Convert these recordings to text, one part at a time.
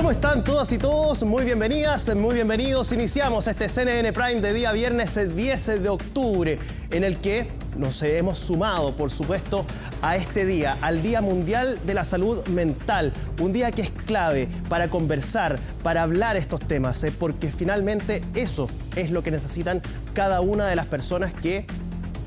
¿Cómo están todas y todos? Muy bienvenidas, muy bienvenidos. Iniciamos este CNN Prime de día viernes 10 de octubre, en el que nos hemos sumado, por supuesto, a este día, al Día Mundial de la Salud Mental. Un día que es clave para conversar, para hablar estos temas, porque finalmente eso es lo que necesitan cada una de las personas que,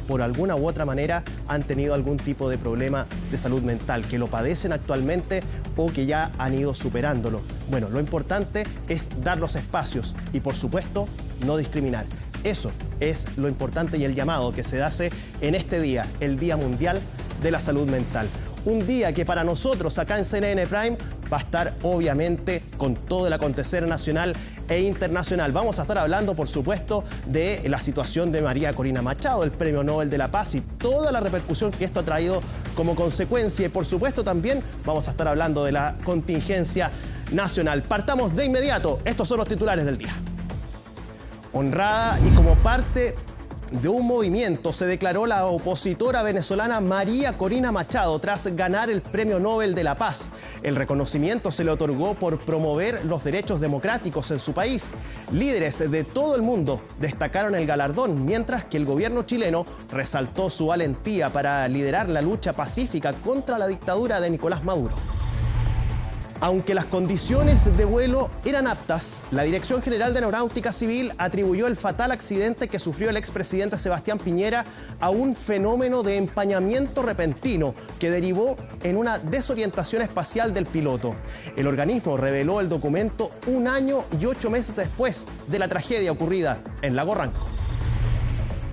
por alguna u otra manera, han tenido algún tipo de problema de salud mental, que lo padecen actualmente o que ya han ido superándolo. Bueno, lo importante es dar los espacios y, por supuesto, no discriminar. Eso es lo importante y el llamado que se hace en este día, el Día Mundial de la Salud Mental. Un día que para nosotros acá en CNN Prime va a estar obviamente con todo el acontecer nacional e internacional. Vamos a estar hablando, por supuesto, de la situación de María Corina Machado, el Premio Nobel de la Paz y toda la repercusión que esto ha traído como consecuencia. Y por supuesto también vamos a estar hablando de la contingencia nacional. Partamos de inmediato. Estos son los titulares del día. Honrada y como parte de un movimiento se declaró la opositora venezolana María Corina Machado tras ganar el Premio Nobel de la Paz. El reconocimiento se le otorgó por promover los derechos democráticos en su país. Líderes de todo el mundo destacaron el galardón, mientras que el gobierno chileno resaltó su valentía para liderar la lucha pacífica contra la dictadura de Nicolás Maduro. Aunque las condiciones de vuelo eran aptas, la Dirección General de Aeronáutica Civil atribuyó el fatal accidente que sufrió el expresidente Sebastián Piñera a un fenómeno de empañamiento repentino que derivó en una desorientación espacial del piloto. El organismo reveló el documento 1 año y 8 meses después de la tragedia ocurrida en Lago Ranco.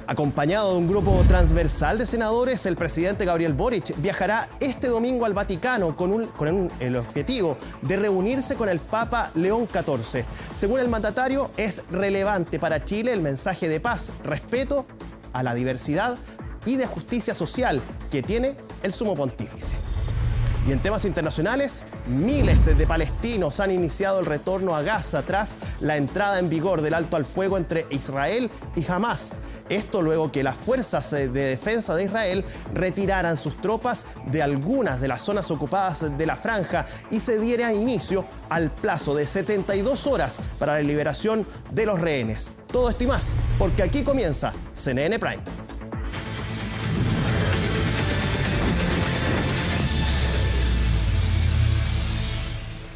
Acompañado de un grupo transversal de senadores, el presidente Gabriel Boric viajará este domingo al Vaticano con el objetivo de reunirse con el Papa León XIV. Según el mandatario, es relevante para Chile el mensaje de paz, respeto a la diversidad y de justicia social que tiene el sumo pontífice. Y en temas internacionales, miles de palestinos han iniciado el retorno a Gaza tras la entrada en vigor del alto al fuego entre Israel y Hamás. Esto luego que las fuerzas de defensa de Israel retiraran sus tropas de algunas de las zonas ocupadas de la franja y se diera inicio al plazo de 72 horas para la liberación de los rehenes. Todo esto y más, porque aquí comienza CNN Prime.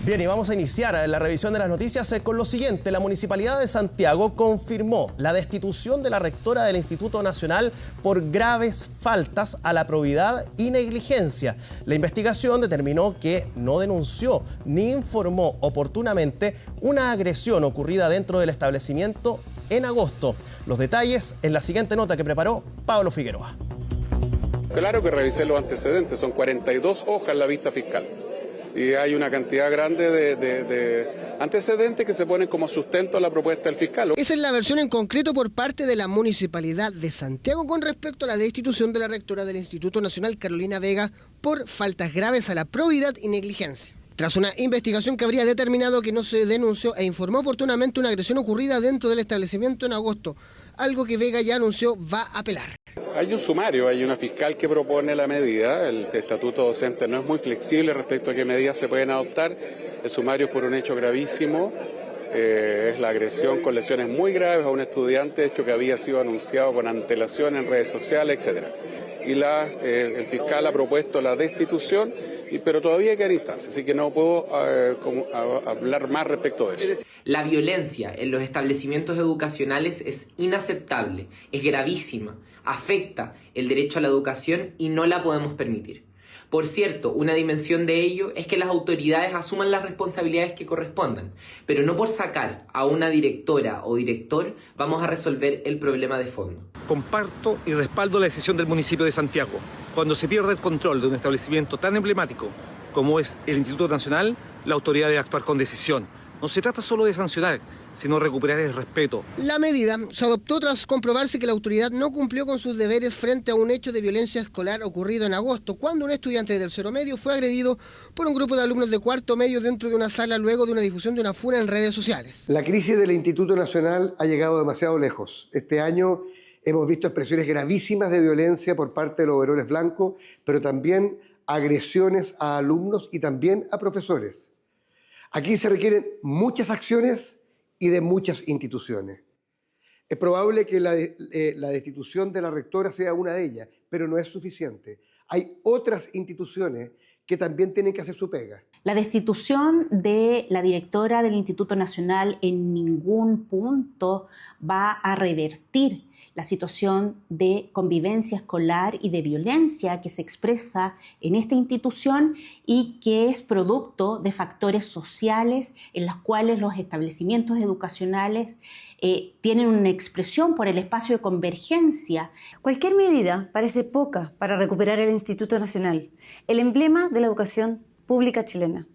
Bien, y vamos a iniciar la revisión de las noticias con lo siguiente. La Municipalidad de Santiago confirmó la destitución de la rectora del Instituto Nacional por graves faltas a la probidad y negligencia. La investigación determinó que no denunció ni informó oportunamente una agresión ocurrida dentro del establecimiento en agosto. Los detalles en la siguiente nota que preparó Pablo Figueroa. Claro que revisé los antecedentes, son 42 hojas en la vista fiscal. Y hay una cantidad grande de antecedentes que se ponen como sustento a la propuesta del fiscal. Esa es la versión en concreto por parte de la Municipalidad de Santiago con respecto a la destitución de la rectora del Instituto Nacional, Carolina Vega, por faltas graves a la probidad y negligencia. Tras una investigación que habría determinado que no se denunció e informó oportunamente una agresión ocurrida dentro del establecimiento en agosto, algo que Vega ya anunció va a apelar. Hay un sumario, hay una fiscal que propone la medida, el estatuto docente no es muy flexible respecto a qué medidas se pueden adoptar, el sumario es por un hecho gravísimo, es la agresión con lesiones muy graves a un estudiante, hecho que había sido anunciado con antelación en redes sociales, etc. Y el fiscal ha propuesto la destitución, pero todavía quedan instancias, así que no puedo hablar más respecto de eso. La violencia en los establecimientos educacionales es inaceptable, es gravísima, afecta el derecho a la educación y no la podemos permitir. Por cierto, una dimensión de ello es que las autoridades asuman las responsabilidades que correspondan, pero no por sacar a una directora o director vamos a resolver el problema de fondo. Comparto y respaldo la decisión del municipio de Santiago. Cuando se pierde el control de un establecimiento tan emblemático como es el Instituto Nacional, la autoridad debe actuar con decisión. No se trata solo de sancionar, sino recuperar el respeto. La medida se adoptó tras comprobarse que la autoridad no cumplió con sus deberes frente a un hecho de violencia escolar ocurrido en agosto, cuando un estudiante de tercero medio fue agredido por un grupo de alumnos de cuarto medio dentro de una sala luego de una difusión de una funa en redes sociales. La crisis del Instituto Nacional ha llegado demasiado lejos. Este año hemos visto expresiones gravísimas de violencia por parte de los overoles blancos, pero también agresiones a alumnos y también a profesores. Aquí se requieren muchas acciones y de muchas instituciones. Es probable que la destitución de la rectora sea una de ellas, pero no es suficiente. Hay otras instituciones que también tienen que hacer su pega. La destitución de la directora del Instituto Nacional en ningún punto va a revertir la situación de convivencia escolar y de violencia que se expresa en esta institución y que es producto de factores sociales en los cuales los establecimientos educacionales tienen una expresión por el espacio de convergencia. Cualquier medida parece poca para recuperar el Instituto Nacional, el emblema de la educación pública chilena.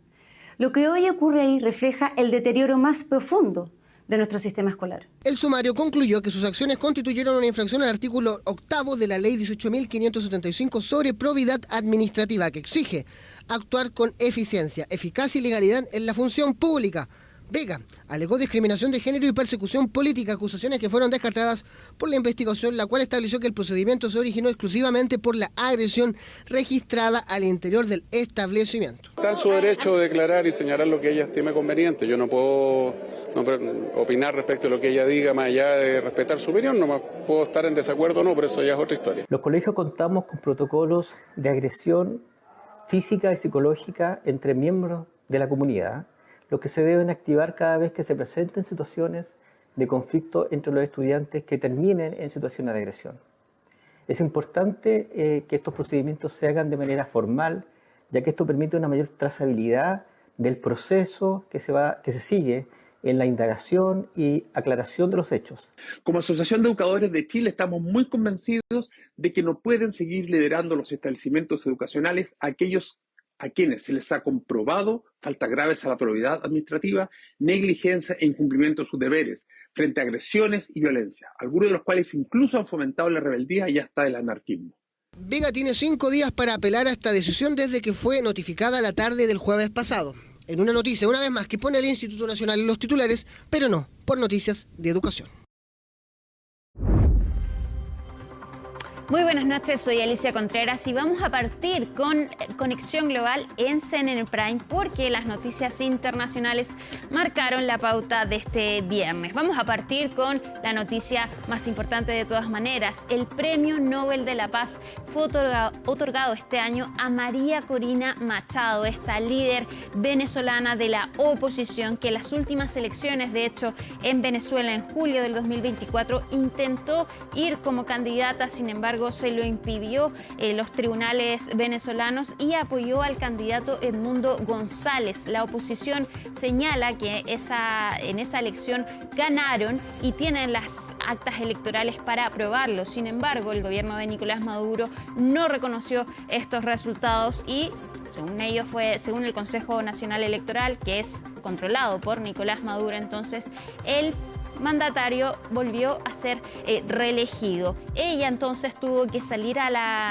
Lo que hoy ocurre ahí refleja el deterioro más profundo de nuestro sistema escolar. El sumario concluyó que sus acciones constituyeron una infracción al artículo 8 de la Ley 18.575 sobre probidad administrativa, que exige actuar con eficiencia, eficacia y legalidad en la función pública. Vega alegó discriminación de género y persecución política, acusaciones que fueron descartadas por la investigación, la cual estableció que el procedimiento se originó exclusivamente por la agresión registrada al interior del establecimiento. Está en su derecho de declarar y señalar lo que ella estime conveniente. Yo no puedo opinar respecto a lo que ella diga, más allá de respetar su opinión. No puedo estar en desacuerdo o no, pero eso ya es otra historia. Los colegios contamos con protocolos de agresión física y psicológica entre miembros de la comunidad, los que se deben activar cada vez que se presenten situaciones de conflicto entre los estudiantes que terminen en situaciones de agresión. Es importante que estos procedimientos se hagan de manera formal, ya que esto permite una mayor trazabilidad del proceso que se sigue en la indagación y aclaración de los hechos. Como Asociación de Educadores de Chile estamos muy convencidos de que no pueden seguir liderando los establecimientos educacionales aquellos a quienes se les ha comprobado faltas graves a la probidad administrativa, negligencia e incumplimiento de sus deberes frente a agresiones y violencia, algunos de los cuales incluso han fomentado la rebeldía y hasta el anarquismo. Vega tiene 5 días para apelar a esta decisión desde que fue notificada la tarde del jueves pasado. En una noticia, una vez más, que pone al Instituto Nacional en los titulares, pero no por Noticias de Educación. Muy buenas noches, soy Alicia Contreras y vamos a partir con Conexión Global en CNN Prime porque las noticias internacionales marcaron la pauta de este viernes. Vamos a partir con la noticia más importante de todas maneras. El Premio Nobel de la Paz fue otorgado este año a María Corina Machado, esta líder venezolana de la oposición que en las últimas elecciones, de hecho en Venezuela en julio del 2024, intentó ir como candidata, sin embargo se lo impidió los tribunales venezolanos y apoyó al candidato Edmundo González. La oposición señala que en esa elección ganaron y tienen las actas electorales para aprobarlo. Sin embargo, el gobierno de Nicolás Maduro no reconoció estos resultados y según el Consejo Nacional Electoral, que es controlado por Nicolás Maduro, entonces el mandatario volvió a ser reelegido. Ella entonces tuvo que salir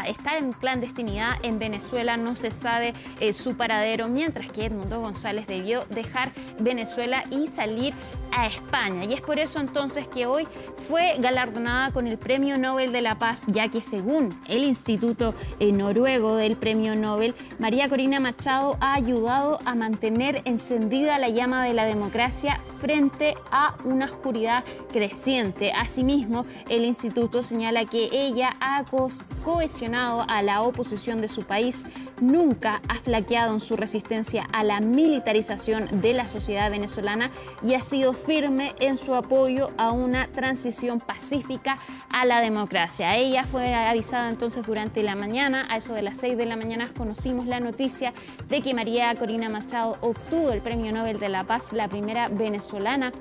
estar en clandestinidad en Venezuela, no se sabe su paradero, mientras que Edmundo González debió dejar Venezuela y salir a España. Y es por eso entonces que hoy fue galardonada con el Premio Nobel de la Paz, ya que según el Instituto Noruego del Premio Nobel, María Corina Machado ha ayudado a mantener encendida la llama de la democracia frente a una oscuridad creciente. Asimismo, el instituto señala que ella ha cohesionado a la oposición de su país, nunca ha flaqueado en su resistencia a la militarización de la sociedad venezolana y ha sido firme en su apoyo a una transición pacífica a la democracia. Ella fue avisada entonces durante la mañana, a eso de las 6 de la mañana conocimos la noticia de que María Corina Machado obtuvo el Premio Nobel de la Paz, la primera venezolana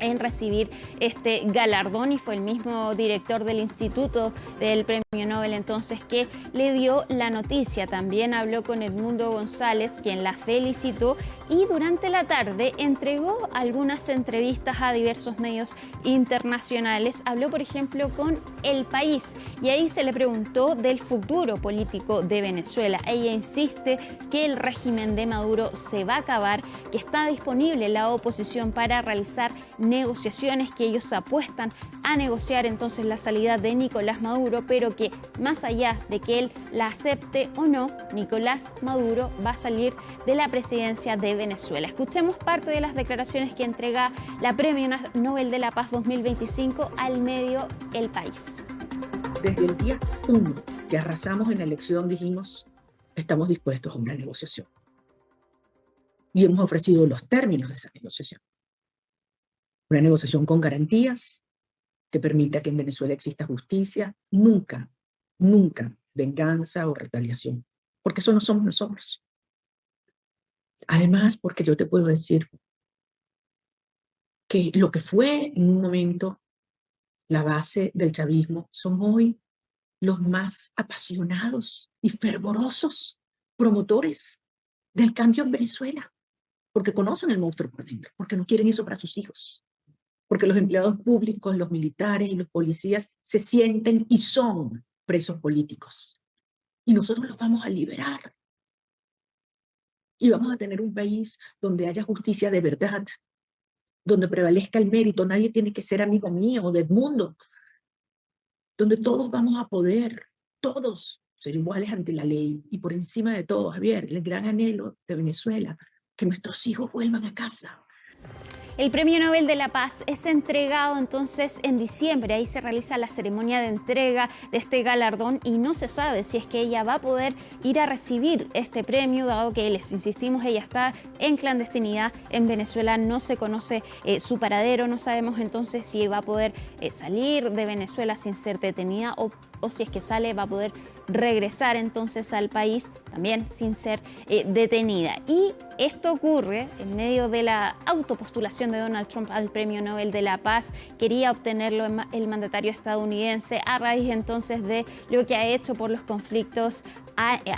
en recibir este galardón, y fue el mismo director del Instituto del Premio Nobel entonces que le dio la noticia. También habló con Edmundo González, quien la felicitó, y durante la tarde entregó algunas entrevistas a diversos medios internacionales. Habló, por ejemplo, con El País y ahí se le preguntó del futuro político de Venezuela. Ella insiste que el régimen de Maduro se va a acabar, que está disponible la oposición para realizar negociaciones, que ellos apuestan a negociar entonces la salida de Nicolás Maduro, pero que más allá de que él la acepte o no, Nicolás Maduro va a salir de la presidencia de Venezuela. Escuchemos parte de las declaraciones que entrega la Premio Nobel de la Paz 2025 al medio El País. Desde el día 1 que arrasamos en la elección dijimos, estamos dispuestos a una negociación. Y hemos ofrecido los términos de esa negociación. Una negociación con garantías que permita que en Venezuela exista justicia, nunca venganza o retaliación, porque eso no somos nosotros. Además, porque yo te puedo decir que lo que fue en un momento la base del chavismo son hoy los más apasionados y fervorosos promotores del cambio en Venezuela, porque conocen el monstruo por dentro, porque no quieren eso para sus hijos, porque los empleados públicos, los militares y los policías se sienten y son presos políticos. Y nosotros los vamos a liberar. Y vamos a tener un país donde haya justicia de verdad, donde prevalezca el mérito. Nadie tiene que ser amigo mío o de Edmundo, donde todos vamos a poder, todos, ser iguales ante la ley. Y por encima de todo, Javier, el gran anhelo de Venezuela, que nuestros hijos vuelvan a casa. El Premio Nobel de la Paz es entregado entonces en diciembre. Ahí se realiza la ceremonia de entrega de este galardón y no se sabe si es que ella va a poder ir a recibir este premio, dado que, les insistimos, ella está en clandestinidad en Venezuela. No se conoce su paradero, no sabemos entonces si va a poder salir de Venezuela sin ser detenida o si es que sale va a poder regresar entonces al país también sin ser detenida. Y esto ocurre en medio de la autopostulación de Donald Trump al Premio Nobel de la Paz. Quería obtenerlo el mandatario estadounidense a raíz entonces de lo que ha hecho por los conflictos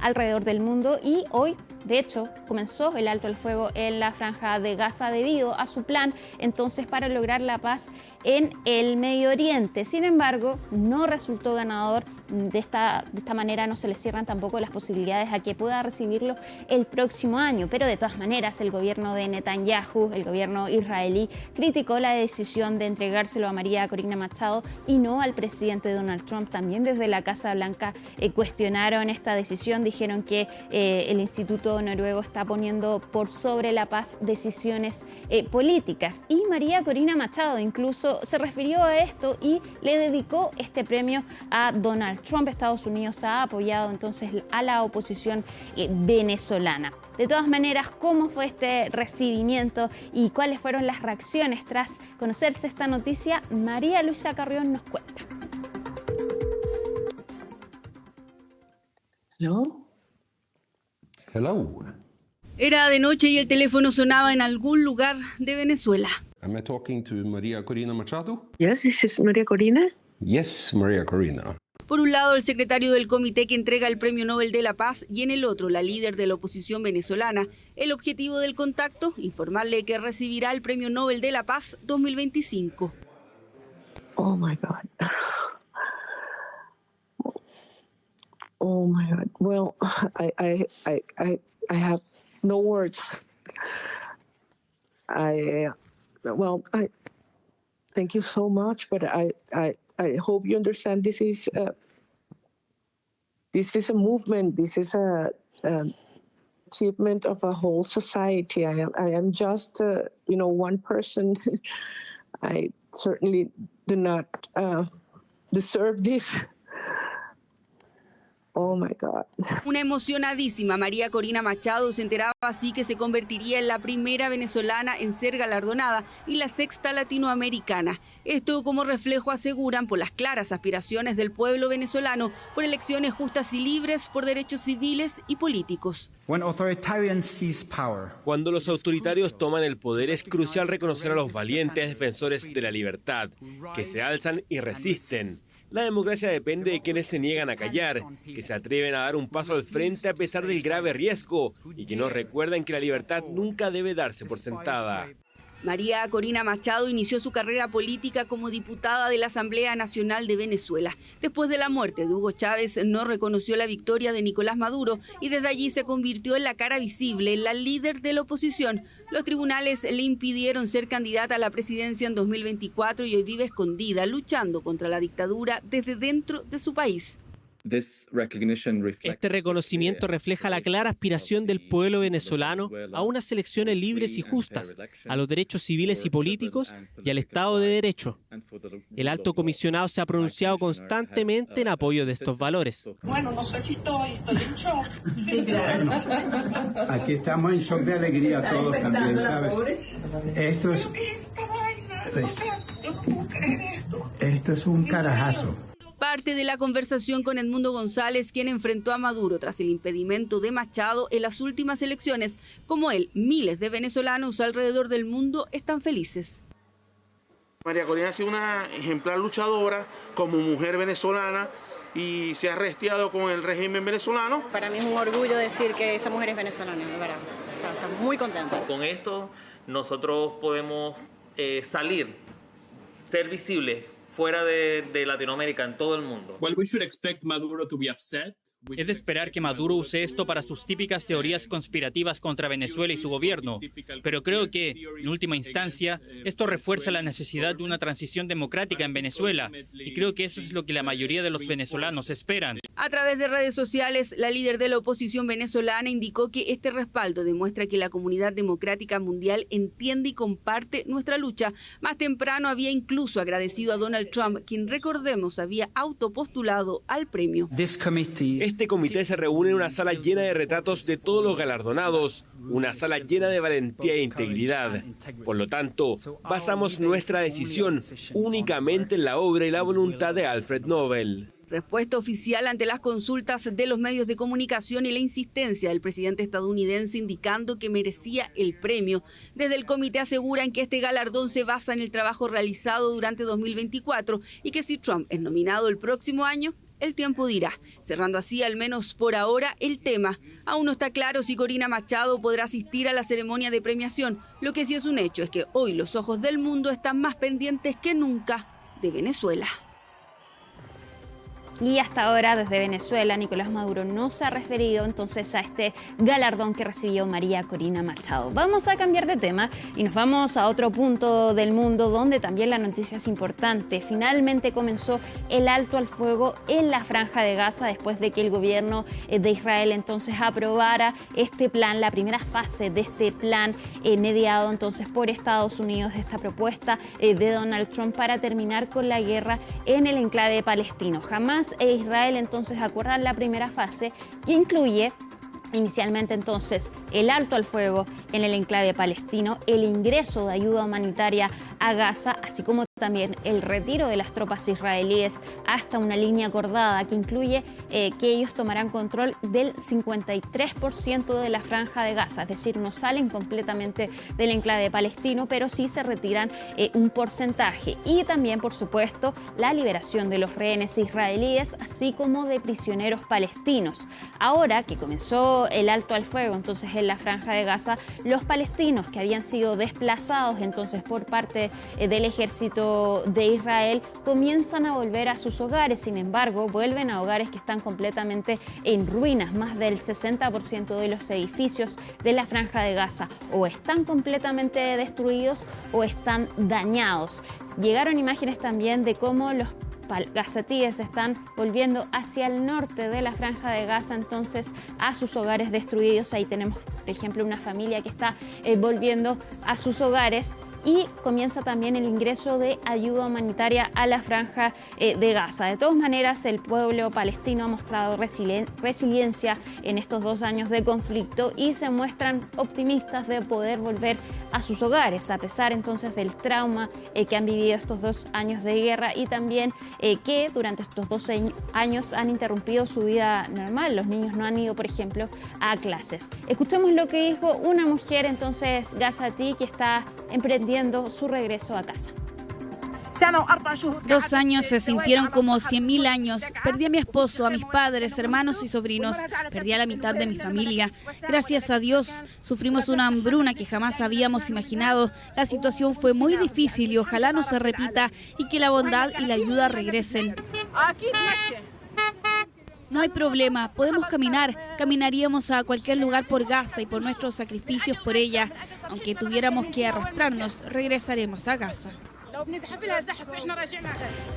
alrededor del mundo, y hoy de hecho comenzó el alto el fuego en la Franja de Gaza debido a su plan entonces para lograr la paz en el Medio Oriente. Sin embargo, no resultó ganador. De esta manera no se le cierran tampoco las posibilidades a que pueda recibirlo el próximo año, pero de todas maneras el gobierno de Netanyahu, el gobierno israelí, criticó la decisión de entregárselo a María Corina Machado y no al presidente Donald Trump. También desde la Casa Blanca cuestionaron esta decisión, dijeron que el Instituto Noruego está poniendo por sobre la paz decisiones políticas. Y María Corina Machado incluso se refirió a esto y le dedicó este premio a Donald Trump. Estados Unidos ha apoyado entonces a la oposición venezolana. De todas maneras, ¿cómo fue este recibimiento y cuáles fueron las reacciones tras conocerse esta noticia? María Luisa Carrión nos cuenta. Hello. Hello. Era de noche y el teléfono sonaba en algún lugar de Venezuela. Am I talking to María Corina Machado? Yes, this is María Corina. Yes, María Corina. Por un lado, el secretario del comité que entrega el Premio Nobel de la Paz y en el otro, la líder de la oposición venezolana. El objetivo del contacto, informarle que recibirá el Premio Nobel de la Paz 2025. Oh my God. Oh my God. Well, I have no words. Thank you so much, but I hope you understand this is a movement. This is a achievement of a whole society. I am just one person. I certainly do not deserve this. Oh my God. Una emocionadísima María Corina Machado se enteraba así que se convertiría en la primera venezolana en ser galardonada y la sexta latinoamericana. Esto como reflejo, aseguran, por las claras aspiraciones del pueblo venezolano por elecciones justas y libres, por derechos civiles y políticos. Cuando los autoritarios toman el poder, es crucial reconocer a los valientes defensores de la libertad, que se alzan y resisten. La democracia depende de quienes se niegan a callar, que se atreven a dar un paso al frente a pesar del grave riesgo y que nos recuerdan que la libertad nunca debe darse por sentada. María Corina Machado inició su carrera política como diputada de la Asamblea Nacional de Venezuela. Después de la muerte de Hugo Chávez, no reconoció la victoria de Nicolás Maduro y desde allí se convirtió en la cara visible, la líder de la oposición. Los tribunales le impidieron ser candidata a la presidencia en 2024 y hoy vive escondida, luchando contra la dictadura desde dentro de su país. Este reconocimiento refleja la clara aspiración del pueblo venezolano a unas elecciones libres y justas, a los derechos civiles y políticos y al Estado de Derecho. El alto comisionado se ha pronunciado constantemente en apoyo de estos valores. Bueno, no sé si estoy en shock. Aquí estamos en shock de alegría todos también, ¿sabes? Esto es un carajazo. Parte de la conversación con Edmundo González, quien enfrentó a Maduro tras el impedimento de Machado en las últimas elecciones. Como él, miles de venezolanos alrededor del mundo están felices. María Corina ha sido una ejemplar luchadora como mujer venezolana y se ha restiado con el régimen venezolano. Para mí es un orgullo decir que esa mujer es venezolana, de verdad. O sea, estamos muy contentos. Con esto nosotros podemos salir, ser visibles fuera de Latinoamérica, en todo el mundo. Es de esperar que Maduro use esto para sus típicas teorías conspirativas contra Venezuela y su gobierno, pero creo que, en última instancia, esto refuerza la necesidad de una transición democrática en Venezuela, y creo que eso es lo que la mayoría de los venezolanos esperan. A través de redes sociales, la líder de la oposición venezolana indicó que este respaldo demuestra que la comunidad democrática mundial entiende y comparte nuestra lucha. Más temprano había incluso agradecido a Donald Trump, quien, recordemos, había autopostulado al premio. Este comité se reúne en una sala llena de retratos de todos los galardonados, una sala llena de valentía e integridad. Por lo tanto, basamos nuestra decisión únicamente en la obra y la voluntad de Alfred Nobel. Respuesta oficial ante las consultas de los medios de comunicación y la insistencia del presidente estadounidense indicando que merecía el premio. Desde el comité aseguran que este galardón se basa en el trabajo realizado durante 2024 y que si Trump es nominado el próximo año, el tiempo dirá. Cerrando así, al menos por ahora, el tema. Aún no está claro si Corina Machado podrá asistir a la ceremonia de premiación. Lo que sí es un hecho es que hoy los ojos del mundo están más pendientes que nunca de Venezuela. Y hasta ahora, desde Venezuela, Nicolás Maduro no se ha referido entonces a este galardón que recibió María Corina Machado. Vamos a cambiar de tema y nos vamos a otro punto del mundo donde también la noticia es importante. Finalmente comenzó el alto al fuego en la Franja de Gaza después de que el gobierno de Israel entonces aprobara este plan, la primera fase de este plan mediado entonces por Estados Unidos, esta propuesta de Donald Trump para terminar con la guerra en el enclave palestino. Jamás Israel entonces acuerdan la primera fase que incluye inicialmente entonces el alto al fuego en el enclave palestino, el ingreso de ayuda humanitaria a Gaza, así como también el retiro de las tropas israelíes hasta una línea acordada que incluye que ellos tomarán control del 53% de la Franja de Gaza, es decir, no salen completamente del enclave palestino, pero sí se retiran un porcentaje. Y también, por supuesto, la liberación de los rehenes israelíes, así como de prisioneros palestinos. Ahora que comenzó el alto al fuego entonces en la Franja de Gaza, los palestinos que habían sido desplazados entonces por parte del ejército de Israel comienzan a volver a sus hogares. Sin embargo, vuelven a hogares que están completamente en ruinas. Más del 60% de los edificios de la Franja de Gaza o están completamente destruidos o están dañados. Llegaron imágenes también de cómo los gazatíes están volviendo hacia el norte de la Franja de Gaza, entonces a sus hogares destruidos. Ahí tenemos, por ejemplo, una familia que está volviendo a sus hogares. Y comienza también el ingreso de ayuda humanitaria a la Franja de Gaza. De todas maneras, el pueblo palestino ha mostrado resiliencia en estos 2 años de conflicto y se muestran optimistas de poder volver a sus hogares, a pesar entonces del trauma que han vivido estos 2 años de guerra y también que durante estos 12 años han interrumpido su vida normal. Los niños no han ido, por ejemplo, a clases. Escuchemos lo que dijo una mujer entonces gazatí que está emprendiendo su regreso a casa. 2 años se sintieron como 100.000 años. Perdí a mi esposo, a mis padres, hermanos y sobrinos. Perdí a la mitad de mi familia. Gracias a Dios, sufrimos una hambruna que jamás habíamos imaginado. La situación fue muy difícil y ojalá no se repita y que la bondad y la ayuda regresen. No hay problema, podemos caminar. Caminaríamos a cualquier lugar por Gaza y por nuestros sacrificios por ella. Aunque tuviéramos que arrastrarnos, regresaremos a Gaza.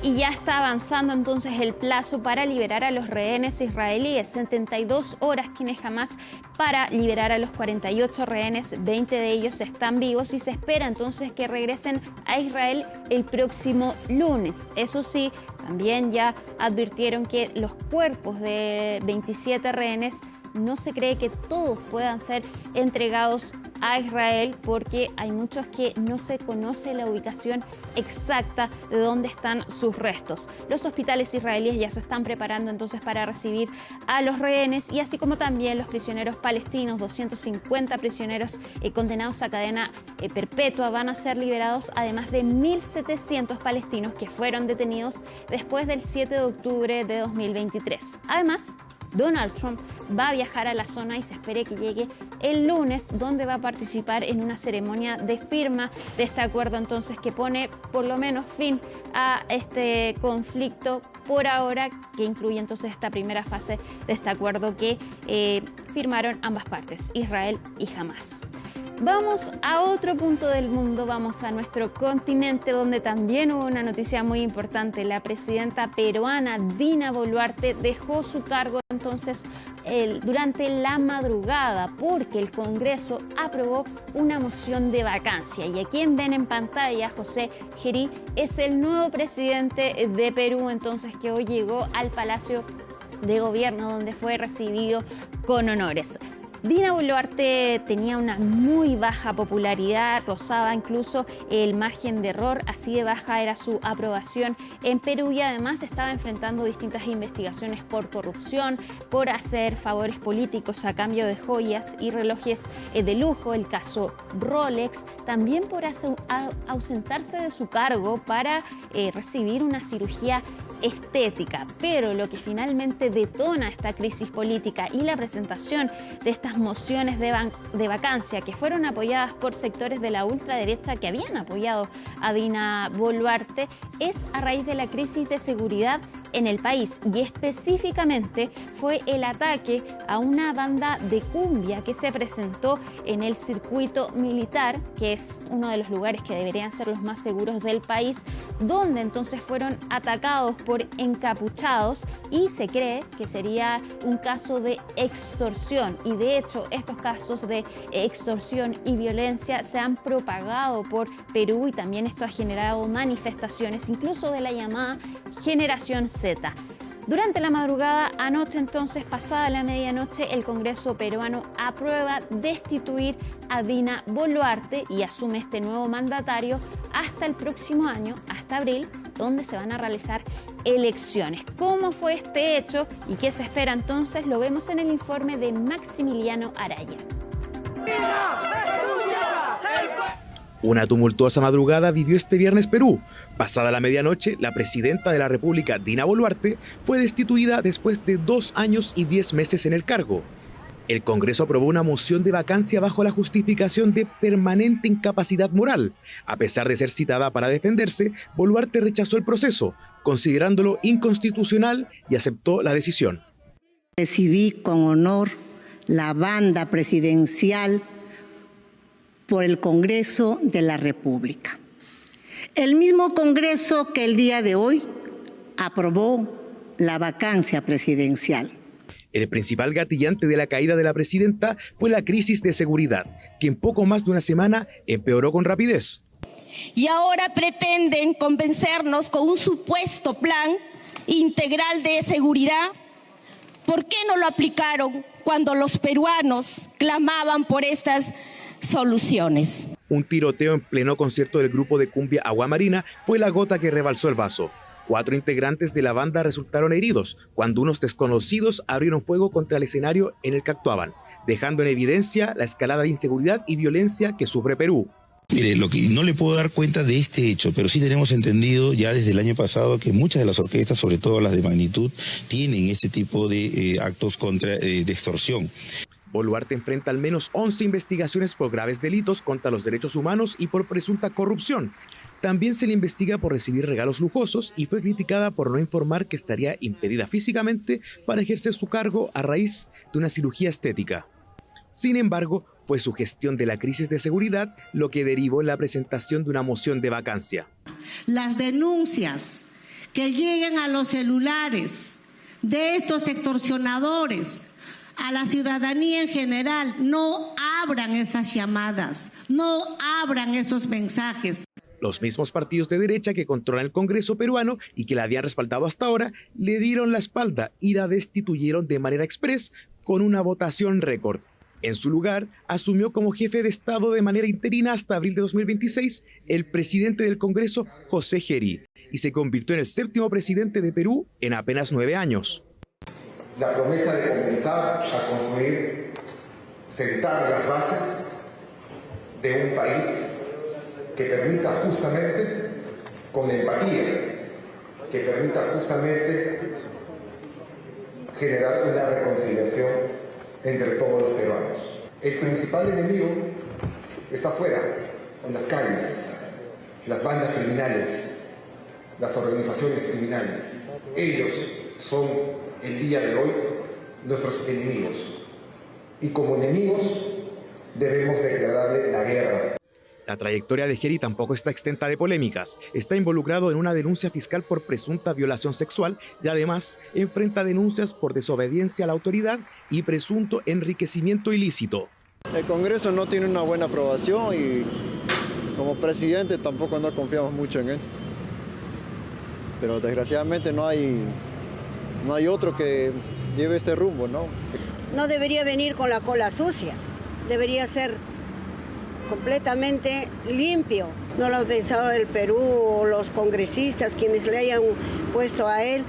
Y ya está avanzando entonces el plazo para liberar a los rehenes israelíes. 72 horas tiene Hamás para liberar a los 48 rehenes. 20 de ellos están vivos y se espera entonces que regresen a Israel el próximo lunes. Eso sí, también ya advirtieron que los cuerpos de 27 rehenes no se cree que todos puedan ser entregados a Israel porque hay muchos que no se conoce la ubicación exacta de dónde están sus restos. Los hospitales israelíes ya se están preparando entonces para recibir a los rehenes y así como también los prisioneros palestinos, 250 prisioneros condenados a cadena perpetua van a ser liberados, además de 1.700 palestinos que fueron detenidos después del 7 de octubre de 2023. Además, Donald Trump va a viajar a la zona y se espera que llegue el lunes, donde va a participar en una ceremonia de firma de este acuerdo entonces que pone por lo menos fin a este conflicto por ahora, que incluye entonces esta primera fase de este acuerdo que firmaron ambas partes, Israel y Hamás. Vamos a otro punto del mundo, vamos a nuestro continente donde también hubo una noticia muy importante. La presidenta peruana Dina Boluarte dejó su cargo entonces durante la madrugada porque el Congreso aprobó una moción de vacancia. Y a quien ven en pantalla, José Gerí, es el nuevo presidente de Perú entonces que hoy llegó al Palacio de Gobierno donde fue recibido con honores. Dina Boluarte tenía una muy baja popularidad, rozaba incluso el margen de error, así de baja era su aprobación en Perú y además estaba enfrentando distintas investigaciones por corrupción, por hacer favores políticos a cambio de joyas y relojes de lujo, el caso Rolex, también por ausentarse de su cargo para recibir una cirugía estética. Pero lo que finalmente detona esta crisis política y la presentación de estas mociones de vacancia que fueron apoyadas por sectores de la ultraderecha que habían apoyado a Dina Boluarte es a raíz de la crisis de seguridad en el país y específicamente fue el ataque a una banda de cumbia que se presentó en el circuito militar, que es uno de los lugares que deberían ser los más seguros del país, donde entonces fueron atacados por encapuchados y se cree que sería un caso de extorsión y de hecho estos casos de extorsión y violencia se han propagado por Perú y también esto ha generado manifestaciones incluso de la llamada generación Z. Durante la madrugada anoche, entonces, pasada la medianoche, el Congreso peruano aprueba destituir a Dina Boluarte y asume este nuevo mandatario hasta el próximo año, hasta abril, donde se van a realizar elecciones. ¿Cómo fue este hecho y qué se espera entonces? Lo vemos en el informe de Maximiliano Araya. Una tumultuosa madrugada vivió este viernes Perú. Pasada la medianoche, la presidenta de la República, Dina Boluarte, fue destituida después de 2 años y 10 meses en el cargo. El Congreso aprobó una moción de vacancia bajo la justificación de permanente incapacidad moral. A pesar de ser citada para defenderse, Boluarte rechazó el proceso, considerándolo inconstitucional y aceptó la decisión. Recibí con honor la banda presidencial por el Congreso de la República. El mismo Congreso que el día de hoy aprobó la vacancia presidencial. El principal gatillante de la caída de la presidenta fue la crisis de seguridad, que en poco más de una semana empeoró con rapidez. Y ahora pretenden convencernos con un supuesto plan integral de seguridad. ¿Por qué no lo aplicaron cuando los peruanos clamaban por estas soluciones? Un tiroteo en pleno concierto del grupo de cumbia Agua Marina fue la gota que rebalsó el vaso. 4 integrantes de la banda resultaron heridos cuando unos desconocidos abrieron fuego contra el escenario en el que actuaban, dejando en evidencia la escalada de inseguridad y violencia que sufre Perú. Mire, lo que no le puedo dar cuenta de este hecho, pero sí tenemos entendido ya desde el año pasado que muchas de las orquestas, sobre todo las de magnitud, tienen este tipo de actos de extorsión. Boluarte enfrenta al menos 11 investigaciones por graves delitos contra los derechos humanos y por presunta corrupción. También se le investiga por recibir regalos lujosos y fue criticada por no informar que estaría impedida físicamente para ejercer su cargo a raíz de una cirugía estética. Sin embargo, fue su gestión de la crisis de seguridad lo que derivó en la presentación de una moción de vacancia. Las denuncias que lleguen a los celulares de estos extorsionadores, a la ciudadanía en general, no abran esas llamadas, no abran esos mensajes. Los mismos partidos de derecha que controlan el Congreso peruano y que la habían respaldado hasta ahora, le dieron la espalda y la destituyeron de manera express con una votación récord. En su lugar, asumió como jefe de Estado de manera interina hasta abril de 2026 el presidente del Congreso, José Geri, y se convirtió en el 7º presidente de Perú en apenas 9 años. La promesa de comenzar a construir, sentar las bases de un país que permita justamente, con empatía, que permita justamente generar una reconciliación entre todos los peruanos. El principal enemigo está afuera, en las calles, las bandas criminales, las organizaciones criminales. Ellos son el día de hoy nuestros enemigos. Y como enemigos debemos declararle la guerra. La trayectoria de Geri tampoco está exenta de polémicas. Está involucrado en una denuncia fiscal por presunta violación sexual y además enfrenta denuncias por desobediencia a la autoridad y presunto enriquecimiento ilícito. El Congreso no tiene una buena aprobación y como presidente tampoco no confiamos mucho en él. Pero desgraciadamente no hay otro que lleve este rumbo, ¿no? No debería venir con la cola sucia, debería ser completamente limpio. No lo ha pensado el Perú o los congresistas, quienes le hayan puesto a él.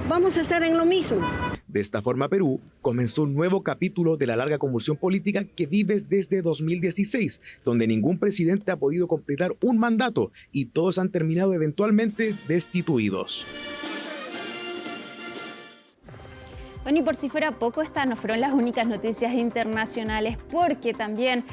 Vamos a estar en lo mismo. De esta forma, Perú comenzó un nuevo capítulo de la larga convulsión política que vive desde 2016, donde ningún presidente ha podido completar un mandato y todos han terminado eventualmente destituidos. Bueno, y por si fuera poco, estas no fueron las únicas noticias internacionales, porque también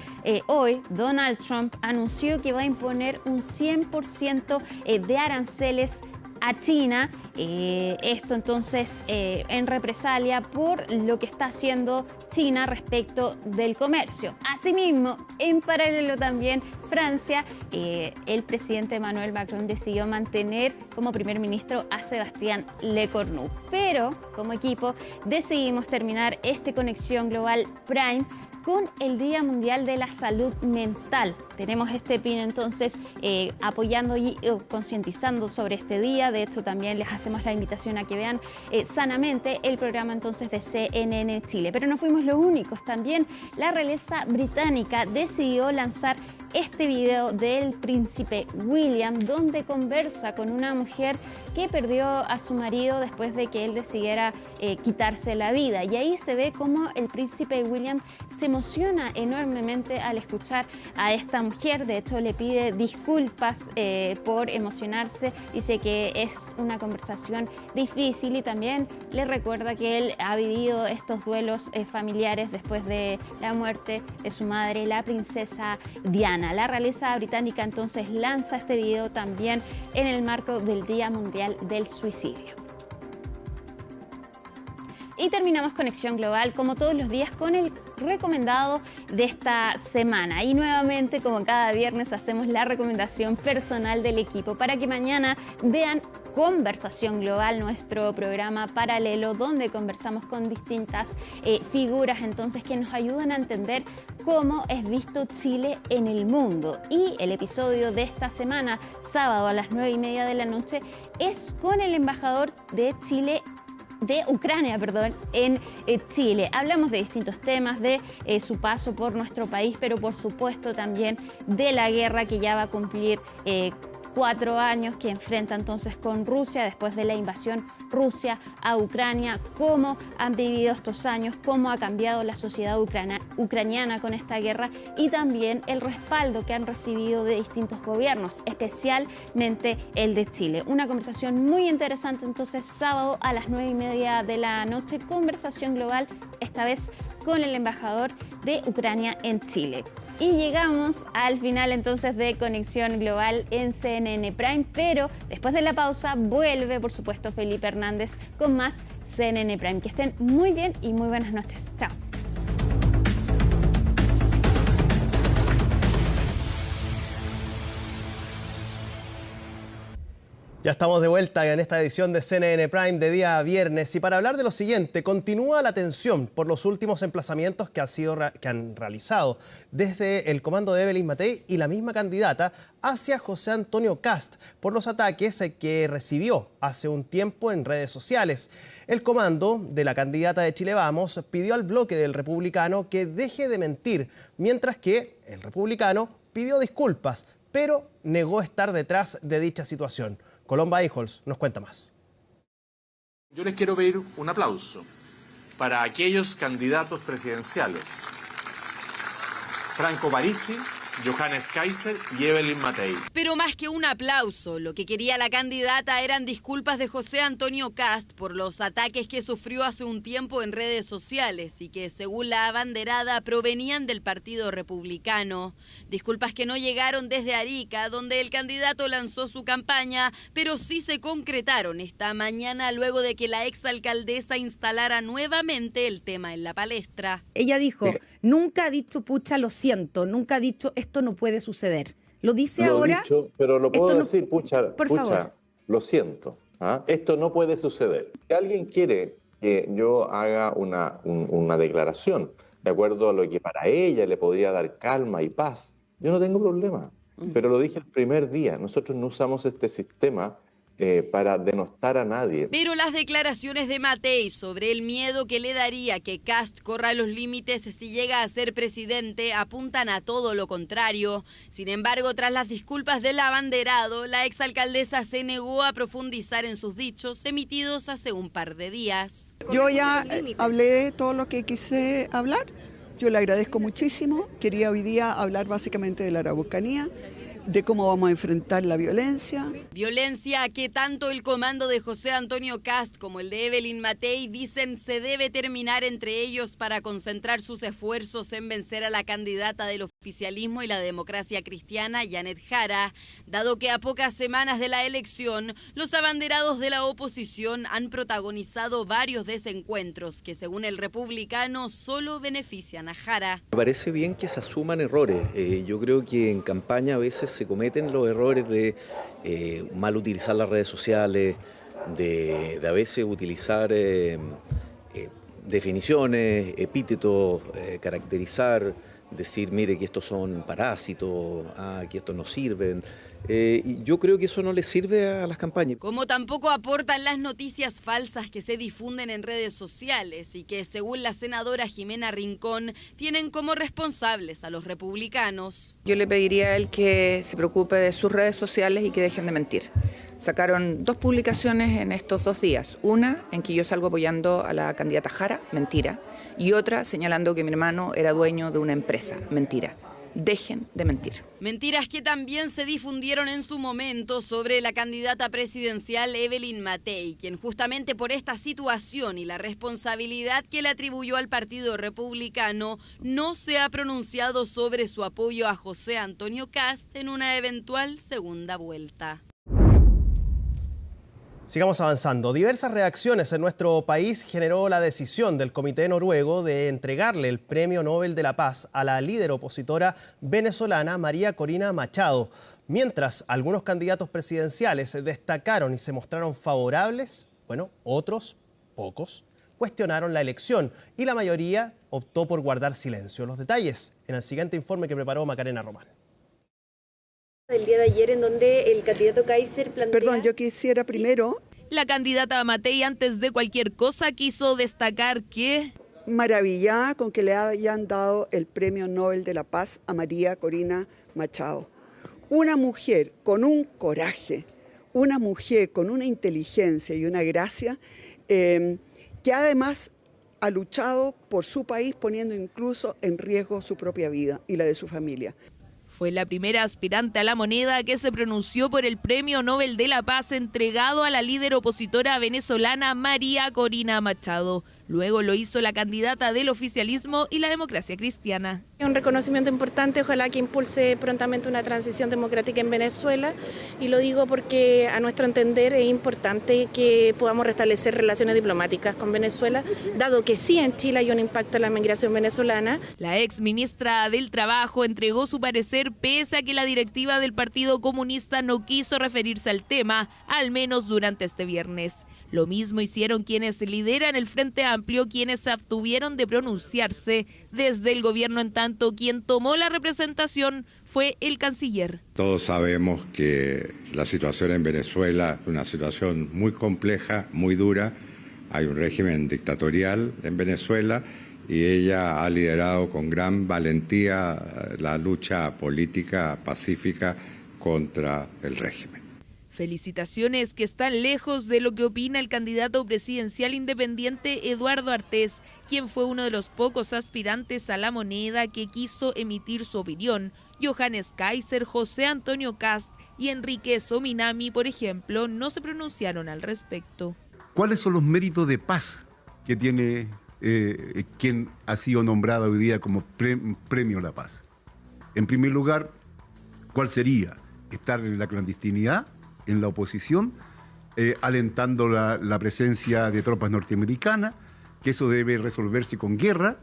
hoy Donald Trump anunció que va a imponer un 100% de aranceles a China, esto entonces en represalia por lo que está haciendo China respecto del comercio. Asimismo, en paralelo también Francia, el presidente Emmanuel Macron decidió mantener como primer ministro a Sébastien Lecornu. Pero como equipo decidimos terminar este Conexión Global Prime con el Día Mundial de la Salud Mental. Tenemos este pin entonces apoyando y concientizando sobre este día. De hecho, también les hacemos la invitación a que vean Sanamente, el programa entonces de CNN Chile. Pero no fuimos los únicos. También la realeza británica decidió lanzar este video del príncipe William, donde conversa con una mujer que perdió a su marido después de que él decidiera quitarse la vida. Y ahí se ve cómo el príncipe William se emociona enormemente al escuchar a esta mujer. De hecho, le pide disculpas por emocionarse. Dice que es una conversación difícil y también le recuerda que él ha vivido estos duelos familiares después de la muerte de su madre, la princesa Diana. La realeza británica entonces lanza este video también en el marco del Día Mundial del Suicidio. Y terminamos Conexión Global, como todos los días, con el recomendado de esta semana. Y nuevamente, como cada viernes, hacemos la recomendación personal del equipo para que mañana vean Conversación Global, nuestro programa paralelo donde conversamos con distintas figuras entonces que nos ayudan a entender cómo es visto Chile en el mundo. Y el episodio de esta semana, sábado a las 9:30 de la noche, es con el embajador de Ucrania, en Chile. Hablamos de distintos temas, de su paso por nuestro país, pero por supuesto también de la guerra que ya va a cumplir 4 años que enfrenta entonces con Rusia después de la invasión Rusia a Ucrania, cómo han vivido estos años, cómo ha cambiado la sociedad ucraniana con esta guerra y también el respaldo que han recibido de distintos gobiernos, especialmente el de Chile. Una conversación muy interesante entonces sábado a las 9:30 de la noche, conversación global, esta vez con el embajador de Ucrania en Chile. Y llegamos al final entonces de Conexión Global en CNN Prime, pero después de la pausa vuelve por supuesto Felipe Hernández con más CNN Prime. Que estén muy bien y muy buenas noches. Chao. Ya estamos de vuelta en esta edición de CNN Prime de día viernes y para hablar de lo siguiente, continúa la tensión por los últimos emplazamientos que han realizado desde el comando de Evelyn Matei y la misma candidata hacia José Antonio Kast por los ataques que recibió hace un tiempo en redes sociales. El comando de la candidata de Chile Vamos pidió al bloque del Republicano que deje de mentir, mientras que el Republicano pidió disculpas, pero negó estar detrás de dicha situación. Colomba Eijols nos cuenta más. Yo les quiero pedir un aplauso para aquellos candidatos presidenciales: Franco Parisi, Johannes Kaiser y Evelyn Matei. Pero más que un aplauso, lo que quería la candidata eran disculpas de José Antonio Kast por los ataques que sufrió hace un tiempo en redes sociales y que, según la abanderada, provenían del Partido Republicano. Disculpas que no llegaron desde Arica, donde el candidato lanzó su campaña, pero sí se concretaron esta mañana luego de que la exalcaldesa instalara nuevamente el tema en la palestra. Ella dijo, nunca ha dicho pucha, lo siento, nunca ha dicho esto no puede suceder. Lo dice ahora. Dicho, pero lo puedo decir, no... pucha, lo siento. Esto no puede suceder. Si alguien quiere que yo haga una declaración de acuerdo a lo que para ella le podría dar calma y paz, yo no tengo problema. Pero lo dije el primer día, nosotros no usamos este sistema para denostar a nadie. Pero las declaraciones de Matei sobre el miedo que le daría que Kast corra los límites si llega a ser presidente apuntan a todo lo contrario. Sin embargo, tras las disculpas del abanderado, la exalcaldesa se negó a profundizar en sus dichos emitidos hace un par de días. Yo ya hablé todo lo que quise hablar. Yo le agradezco muchísimo. Quería hoy día hablar básicamente de la Araucanía, de cómo vamos a enfrentar la violencia. Violencia que tanto el comando de José Antonio Kast como el de Evelyn Matei dicen se debe terminar entre ellos para concentrar sus esfuerzos en vencer a la candidata del oficialismo y la democracia cristiana, Janet Jara, dado que a pocas semanas de la elección, los abanderados de la oposición han protagonizado varios desencuentros que, según el Republicano, solo benefician a Jara. Me parece bien que se asuman errores. Yo creo que en campaña a veces se cometen los errores de mal utilizar las redes sociales, de a veces utilizar definiciones, epítetos, caracterizar, decir, mire, que estos son parásitos, que estos no sirven. Y yo creo que eso no le sirve a las campañas. Como tampoco aportan las noticias falsas que se difunden en redes sociales y que, según la senadora Jimena Rincón, tienen como responsables a los republicanos. Yo le pediría a él que se preocupe de sus redes sociales y que dejen de mentir. Sacaron 2 publicaciones en estos 2 días. Una en que yo salgo apoyando a la candidata Jara, mentira. Y otra señalando que mi hermano era dueño de una empresa, mentira. Dejen de mentir. Mentiras que también se difundieron en su momento sobre la candidata presidencial Evelyn Matei, quien justamente por esta situación y la responsabilidad que le atribuyó al Partido Republicano, no se ha pronunciado sobre su apoyo a José Antonio Kast en una eventual segunda vuelta. Sigamos avanzando. Diversas reacciones en nuestro país generó la decisión del Comité Noruego de entregarle el Premio Nobel de la Paz a la líder opositora venezolana María Corina Machado. Mientras algunos candidatos presidenciales destacaron y se mostraron favorables, otros, pocos, cuestionaron la elección y la mayoría optó por guardar silencio. Los detalles en el siguiente informe que preparó Macarena Román. Del día de ayer en donde el candidato Kaiser plantea... Perdón, yo quisiera primero... La candidata Matei, antes de cualquier cosa, quiso destacar que... Maravillada con que le hayan dado el Premio Nobel de la Paz a María Corina Machado. Una mujer con un coraje, una mujer con una inteligencia y una gracia, que además ha luchado por su país poniendo incluso en riesgo su propia vida y la de su familia. Fue la primera aspirante a la moneda que se pronunció por el Premio Nobel de la Paz entregado a la líder opositora venezolana María Corina Machado. Luego lo hizo la candidata del oficialismo y la democracia cristiana. Es un reconocimiento importante, ojalá que impulse prontamente una transición democrática en Venezuela, y lo digo porque a nuestro entender es importante que podamos restablecer relaciones diplomáticas con Venezuela, dado que sí en Chile hay un impacto en la migración venezolana. La ex ministra del Trabajo entregó su parecer pese a que la directiva del Partido Comunista no quiso referirse al tema, al menos durante este viernes. Lo mismo hicieron quienes lideran el Frente Amplio, quienes se abstuvieron de pronunciarse desde el gobierno. En tanto, quien tomó la representación fue el canciller. Todos sabemos que la situación en Venezuela es una situación muy compleja, muy dura. Hay un régimen dictatorial en Venezuela y ella ha liderado con gran valentía la lucha política pacífica contra el régimen. Felicitaciones que están lejos de lo que opina el candidato presidencial independiente Eduardo Artés, quien fue uno de los pocos aspirantes a la moneda que quiso emitir su opinión. Johannes Kaiser, José Antonio Kast y Enrique Sominami, por ejemplo, no se pronunciaron al respecto. ¿Cuáles son los méritos de paz que tiene quien ha sido nombrado hoy día como Premio La Paz? En primer lugar, ¿cuál sería? Estar en la clandestinidad, en la oposición, alentando la presencia de tropas norteamericanas, que eso debe resolverse con guerra.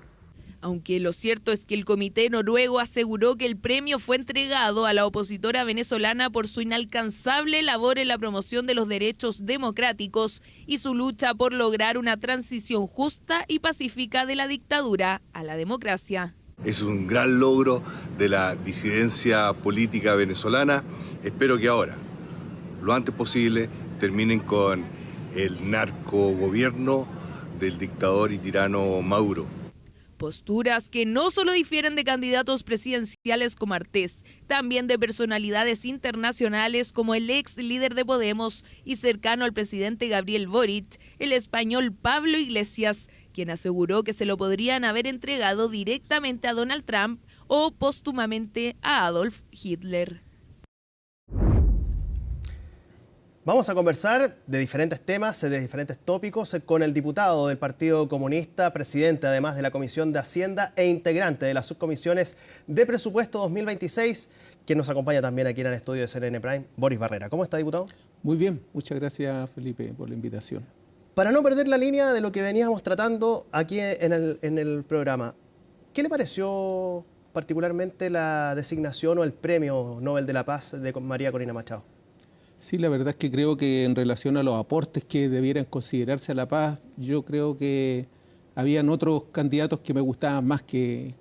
Aunque lo cierto es que el comité noruego aseguró que el premio fue entregado a la opositora venezolana por su inalcanzable labor en la promoción de los derechos democráticos y su lucha por lograr una transición justa y pacífica de la dictadura a la democracia. Es un gran logro de la disidencia política venezolana. Espero que ahora, lo antes posible, terminen con el narcogobierno del dictador y tirano Maduro. Posturas que no solo difieren de candidatos presidenciales como Artés, también de personalidades internacionales como el ex líder de Podemos y cercano al presidente Gabriel Boric, el español Pablo Iglesias, quien aseguró que se lo podrían haber entregado directamente a Donald Trump o póstumamente a Adolf Hitler. Vamos a conversar de diferentes temas, de diferentes tópicos, con el diputado del Partido Comunista, presidente además de la Comisión de Hacienda e integrante de las subcomisiones de Presupuesto 2026, quien nos acompaña también aquí en el estudio de CNN Prime, Boris Barrera. ¿Cómo está, diputado? Muy bien, muchas gracias, Felipe, por la invitación. Para no perder la línea de lo que veníamos tratando aquí en el programa, ¿qué le pareció particularmente la designación o el Premio Nobel de la Paz de María Corina Machado? Sí, la verdad es que creo que en relación a los aportes que debieran considerarse a la paz, yo creo que habían otros candidatos que me gustaban más que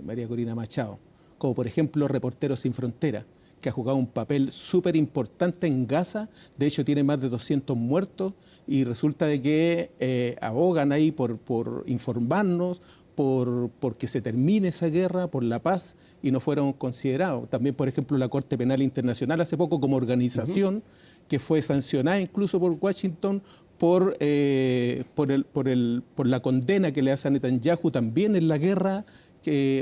María Corina Machado, como por ejemplo Reporteros Sin Fronteras, que ha jugado un papel súper importante en Gaza. De hecho tiene más de 200 muertos y resulta de que abogan ahí por informarnos, por que se termine esa guerra, por la paz, y no fueron considerados. También, por ejemplo, la Corte Penal Internacional hace poco como organización, que fue sancionada incluso por Washington por la condena que le hace a Netanyahu también en la guerra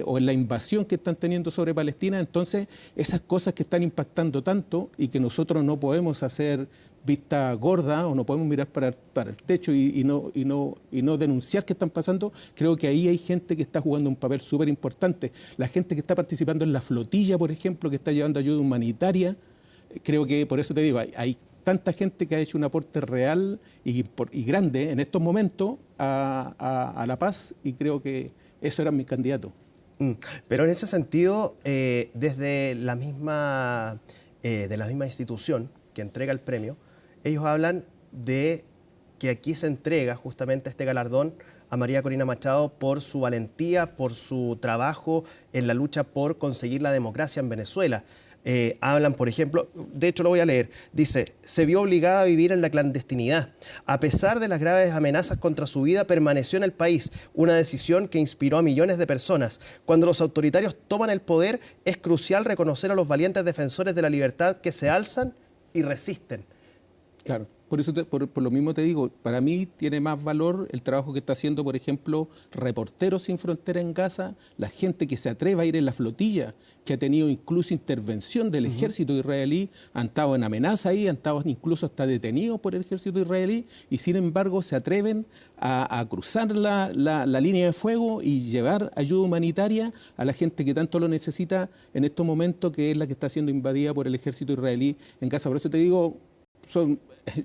o en la invasión que están teniendo sobre Palestina. Entonces, esas cosas que están impactando tanto y que nosotros no podemos hacer vista gorda o no podemos mirar para el techo y no denunciar qué están pasando, creo que ahí hay gente que está jugando un papel súper importante. La gente que está participando en la flotilla, por ejemplo, que está llevando ayuda humanitaria, creo que, por eso te digo, hay tanta gente que ha hecho un aporte real y grande en estos momentos a la paz, y creo que eso era mi candidato. Pero en ese sentido, desde la misma institución que entrega el premio, ellos hablan de que aquí se entrega justamente este galardón a María Corina Machado por su valentía, por su trabajo en la lucha por conseguir la democracia en Venezuela. hablan, por ejemplo, de hecho lo voy a leer, dice, se vio obligada a vivir en la clandestinidad. A pesar de las graves amenazas contra su vida, permaneció en el país, una decisión que inspiró a millones de personas. Cuando los autoritarios toman el poder, es crucial reconocer a los valientes defensores de la libertad que se alzan y resisten. Claro. Por eso, por lo mismo te digo, para mí tiene más valor el trabajo que está haciendo, por ejemplo, Reporteros Sin Frontera en Gaza, la gente que se atreve a ir en la flotilla, que ha tenido incluso intervención del ejército israelí, han estado en amenaza ahí, han estado incluso hasta detenidos por el ejército israelí, y sin embargo se atreven a cruzar la línea de fuego y llevar ayuda humanitaria a la gente que tanto lo necesita en estos momentos, que es la que está siendo invadida por el ejército israelí en Gaza. Por eso te digo,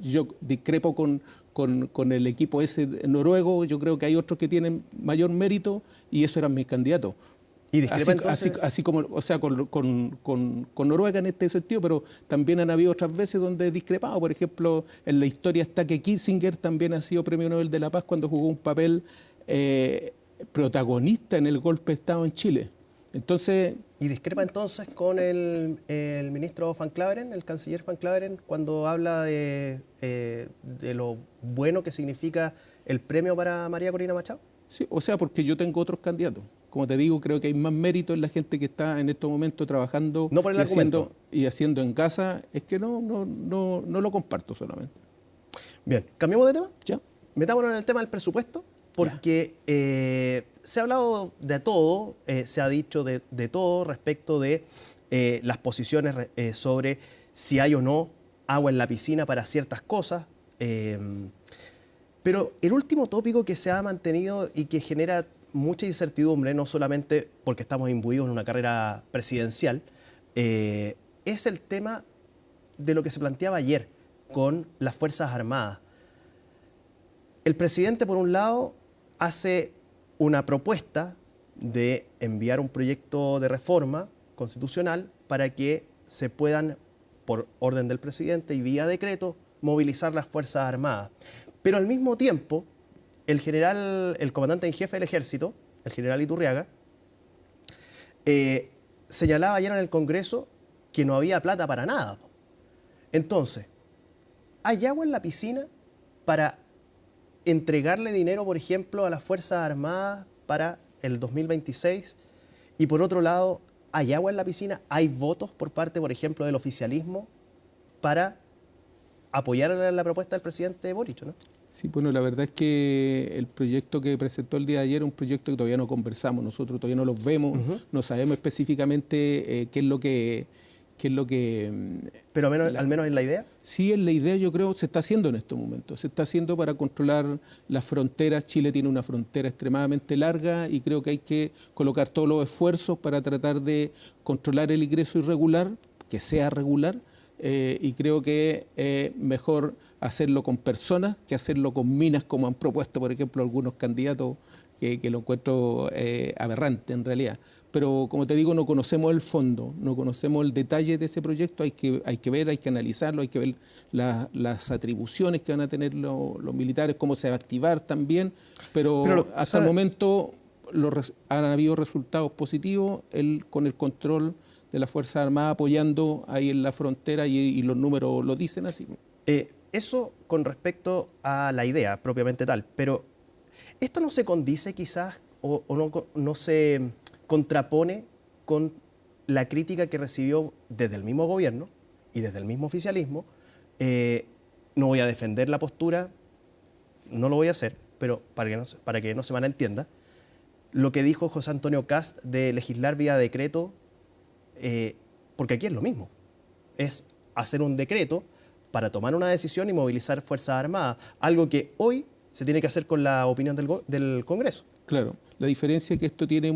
yo discrepo con el equipo ese noruego. Yo creo que hay otros que tienen mayor mérito y esos eran mis candidatos. ¿Y discrepa entonces? Así como, o sea, con Noruega en este sentido, pero también han habido otras veces donde he discrepado. Por ejemplo, en la historia está que Kissinger también ha sido Premio Nobel de la Paz cuando jugó un papel protagonista en el golpe de Estado en Chile. Entonces... ¿Y discrepa entonces con el ministro Van Claveren, el canciller Van Claveren, cuando habla de lo bueno que significa el premio para María Corina Machado? Sí, o sea, porque yo tengo otros candidatos. Como te digo, creo que hay más mérito en la gente que está en estos momentos trabajando no por el y haciendo en casa. Es que no lo comparto solamente. Bien, ¿cambiamos de tema? Ya. Metámonos en el tema del presupuesto. Porque se ha hablado de todo, se ha dicho de todo respecto de las posiciones sobre si hay o no agua en la piscina para ciertas cosas. Pero el último tópico que se ha mantenido y que genera mucha incertidumbre, no solamente porque estamos imbuidos en una carrera presidencial, es el tema de lo que se planteaba ayer con las Fuerzas Armadas. El presidente, por un lado, hace una propuesta de enviar un proyecto de reforma constitucional para que se puedan, por orden del presidente y vía decreto, movilizar las Fuerzas Armadas. Pero al mismo tiempo, el comandante en jefe del ejército, el general Iturriaga, señalaba ayer en el Congreso que no había plata para nada. Entonces, ¿hay agua en la piscina para entregarle dinero, por ejemplo, a las Fuerzas Armadas para el 2026? Y por otro lado, ¿hay agua en la piscina? ¿Hay votos por parte, por ejemplo, del oficialismo para apoyar la propuesta del presidente Boric, ¿no? Sí, bueno, la verdad es que el proyecto que presentó el día de ayer es un proyecto que todavía no conversamos, nosotros todavía no los vemos, no sabemos específicamente qué es lo que... Pero al menos en la idea. Sí, en la idea yo creo se está haciendo en estos momentos. Se está haciendo para controlar las fronteras. Chile tiene una frontera extremadamente larga y creo que hay que colocar todos los esfuerzos para tratar de controlar el ingreso irregular, que sea regular, y creo que es mejor hacerlo con personas que hacerlo con minas, como han propuesto, por ejemplo, algunos candidatos que lo encuentro aberrante en realidad. Pero como te digo, no conocemos el fondo, no conocemos el detalle de ese proyecto, hay que ver, hay que analizarlo, hay que ver las atribuciones que van a tener los militares, cómo se va a activar también, pero hasta el momento han habido resultados positivos con el control de las Fuerzas Armadas apoyando ahí en la frontera y los números lo dicen así. Eso con respecto a la idea propiamente tal, pero ¿esto no se condice quizás o no se contrapone con la crítica que recibió desde el mismo gobierno y desde el mismo oficialismo? No voy a defender la postura, no lo voy a hacer, pero para que no se malentienda, lo que dijo José Antonio Kast de legislar vía decreto, porque aquí es lo mismo, es hacer un decreto para tomar una decisión y movilizar Fuerzas Armadas, algo que hoy se tiene que hacer con la opinión del Congreso. Claro, la diferencia es que esto tiene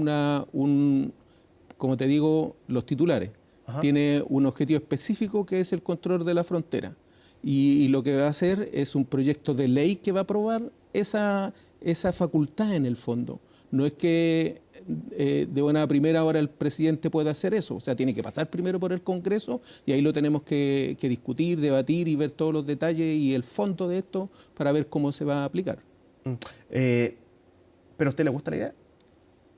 como te digo, los titulares. Ajá. Tiene un objetivo específico que es el control de la frontera. Y lo que va a hacer es un proyecto de ley que va a aprobar esa facultad en el fondo. No es que de buena primera hora el presidente pueda hacer eso. O sea, tiene que pasar primero por el Congreso y ahí lo tenemos que discutir, debatir y ver todos los detalles y el fondo de esto para ver cómo se va a aplicar. ¿Pero a usted le gusta la idea?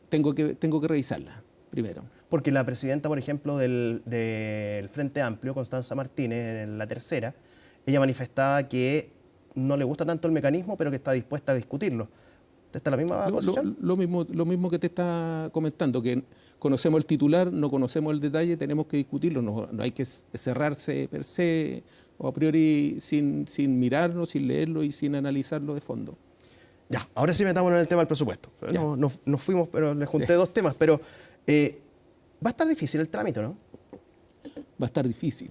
Tengo que revisarla. primero. Porque la presidenta, por ejemplo, del Frente Amplio, Constanza Martínez, en la tercera, ella manifestaba que no le gusta tanto el mecanismo, pero que está dispuesta a discutirlo. ¿Está la misma posición? Lo mismo que te está comentando, que conocemos el titular, no conocemos el detalle, tenemos que discutirlo, no hay que cerrarse per se o a priori sin mirarlo, sin leerlo y sin analizarlo de fondo. Ya, ahora sí metamos en el tema del presupuesto. Nos fuimos, pero les junté dos temas, pero va a estar difícil el trámite, ¿no? Va a estar difícil.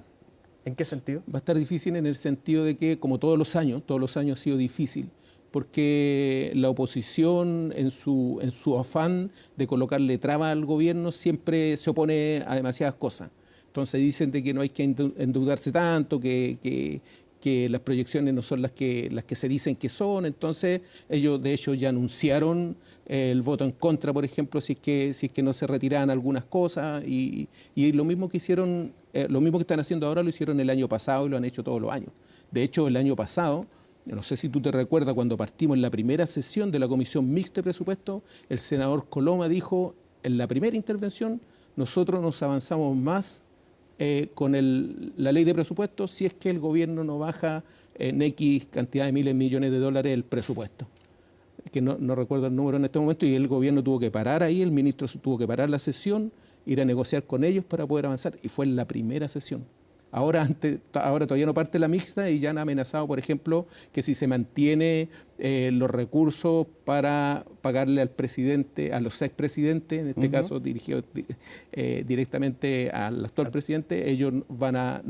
¿En qué sentido? Va a estar difícil en el sentido de que, como todos los años ha sido difícil, porque la oposición, en su afán de colocarle traba al gobierno, siempre se opone a demasiadas cosas. Entonces dicen de que no hay que endeudarse tanto, que las proyecciones no son las que se dicen que son. Entonces ellos, de hecho, ya anunciaron el voto en contra, por ejemplo, si es que no se retiraran algunas cosas. Y lo mismo que hicieron, lo mismo que están haciendo ahora lo hicieron el año pasado y lo han hecho todos los años. De hecho, el año pasado, no sé si tú te recuerdas, cuando partimos en la primera sesión de la Comisión Mixta de Presupuesto, el senador Coloma dijo en la primera intervención: nosotros nos avanzamos más con la ley de presupuesto si es que el gobierno no baja en X cantidad de miles de millones de dólares el presupuesto. Que no recuerdo el número en este momento, y el gobierno tuvo que parar ahí, el ministro tuvo que parar la sesión, ir a negociar con ellos para poder avanzar, y fue en la primera sesión. Ahora todavía no parte la mixta y ya han amenazado, por ejemplo, que si se mantiene los recursos para pagarle al presidente, a los expresidentes, en este caso dirigido directamente al actual presidente, ellos van a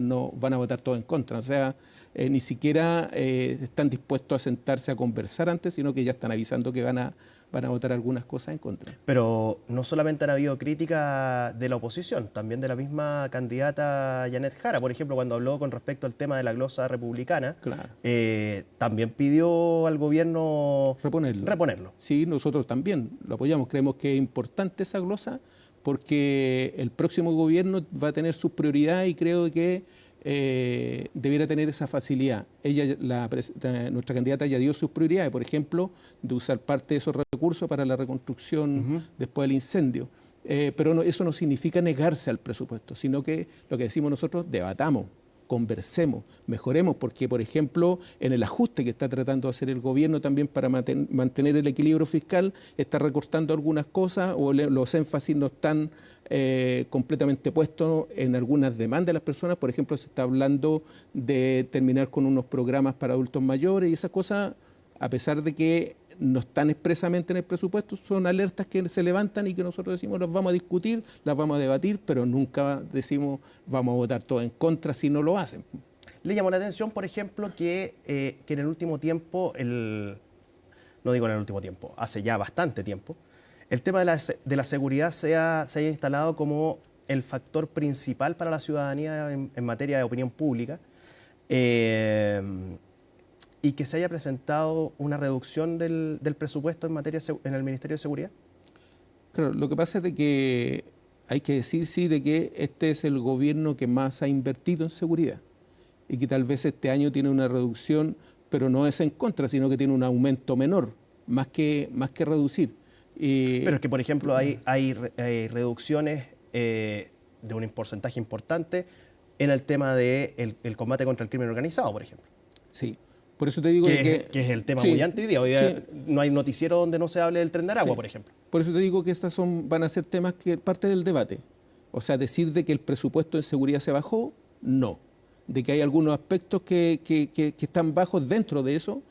votar todo en contra. O sea, ni siquiera están dispuestos a sentarse a conversar antes, sino que ya están avisando que van a votar algunas cosas en contra. Pero no solamente han habido críticas de la oposición, también de la misma candidata Janet Jara, por ejemplo, cuando habló con respecto al tema de la glosa republicana, claro, también pidió al gobierno reponerlo. Sí, nosotros también lo apoyamos, creemos que es importante esa glosa porque el próximo gobierno va a tener sus prioridades y creo que debiera tener esa facilidad. Nuestra candidata ya dio sus prioridades, por ejemplo, de usar parte de esos recursos para la reconstrucción después del incendio. Pero eso no significa negarse al presupuesto, sino que lo que decimos nosotros, debatamos, conversemos, mejoremos, porque, por ejemplo, en el ajuste que está tratando de hacer el gobierno también para mantener el equilibrio fiscal, está recortando algunas cosas o los énfasis no están completamente puestos en algunas demandas de las personas. Por ejemplo, se está hablando de terminar con unos programas para adultos mayores y esas cosas, a pesar de que no están expresamente en el presupuesto, son alertas que se levantan y que nosotros decimos las vamos a discutir, las vamos a debatir, pero nunca decimos vamos a votar todo en contra si no lo hacen. Le llamó la atención, por ejemplo, que en el último tiempo, no digo en el último tiempo, hace ya bastante tiempo, el tema de la seguridad se haya instalado como el factor principal para la ciudadanía en materia de opinión pública. Y que se haya presentado una reducción del presupuesto en el Ministerio de Seguridad. Claro, lo que pasa es de que hay que decir, sí, de que este es el gobierno que más ha invertido en seguridad y que tal vez este año tiene una reducción, pero no es en contra, sino que tiene un aumento menor, más que reducir. Pero es que, por ejemplo, hay reducciones de un porcentaje importante en el tema del combate contra el crimen organizado, por ejemplo. Sí. Por eso te digo que es el tema bullante hoy día. Hoy día no hay noticiero donde no se hable del Tren de Aragua, por ejemplo. Por eso te digo que estas van a ser temas que parte del debate. O sea, decir de que el presupuesto en seguridad se bajó, no. De que hay algunos aspectos que están bajos dentro de eso,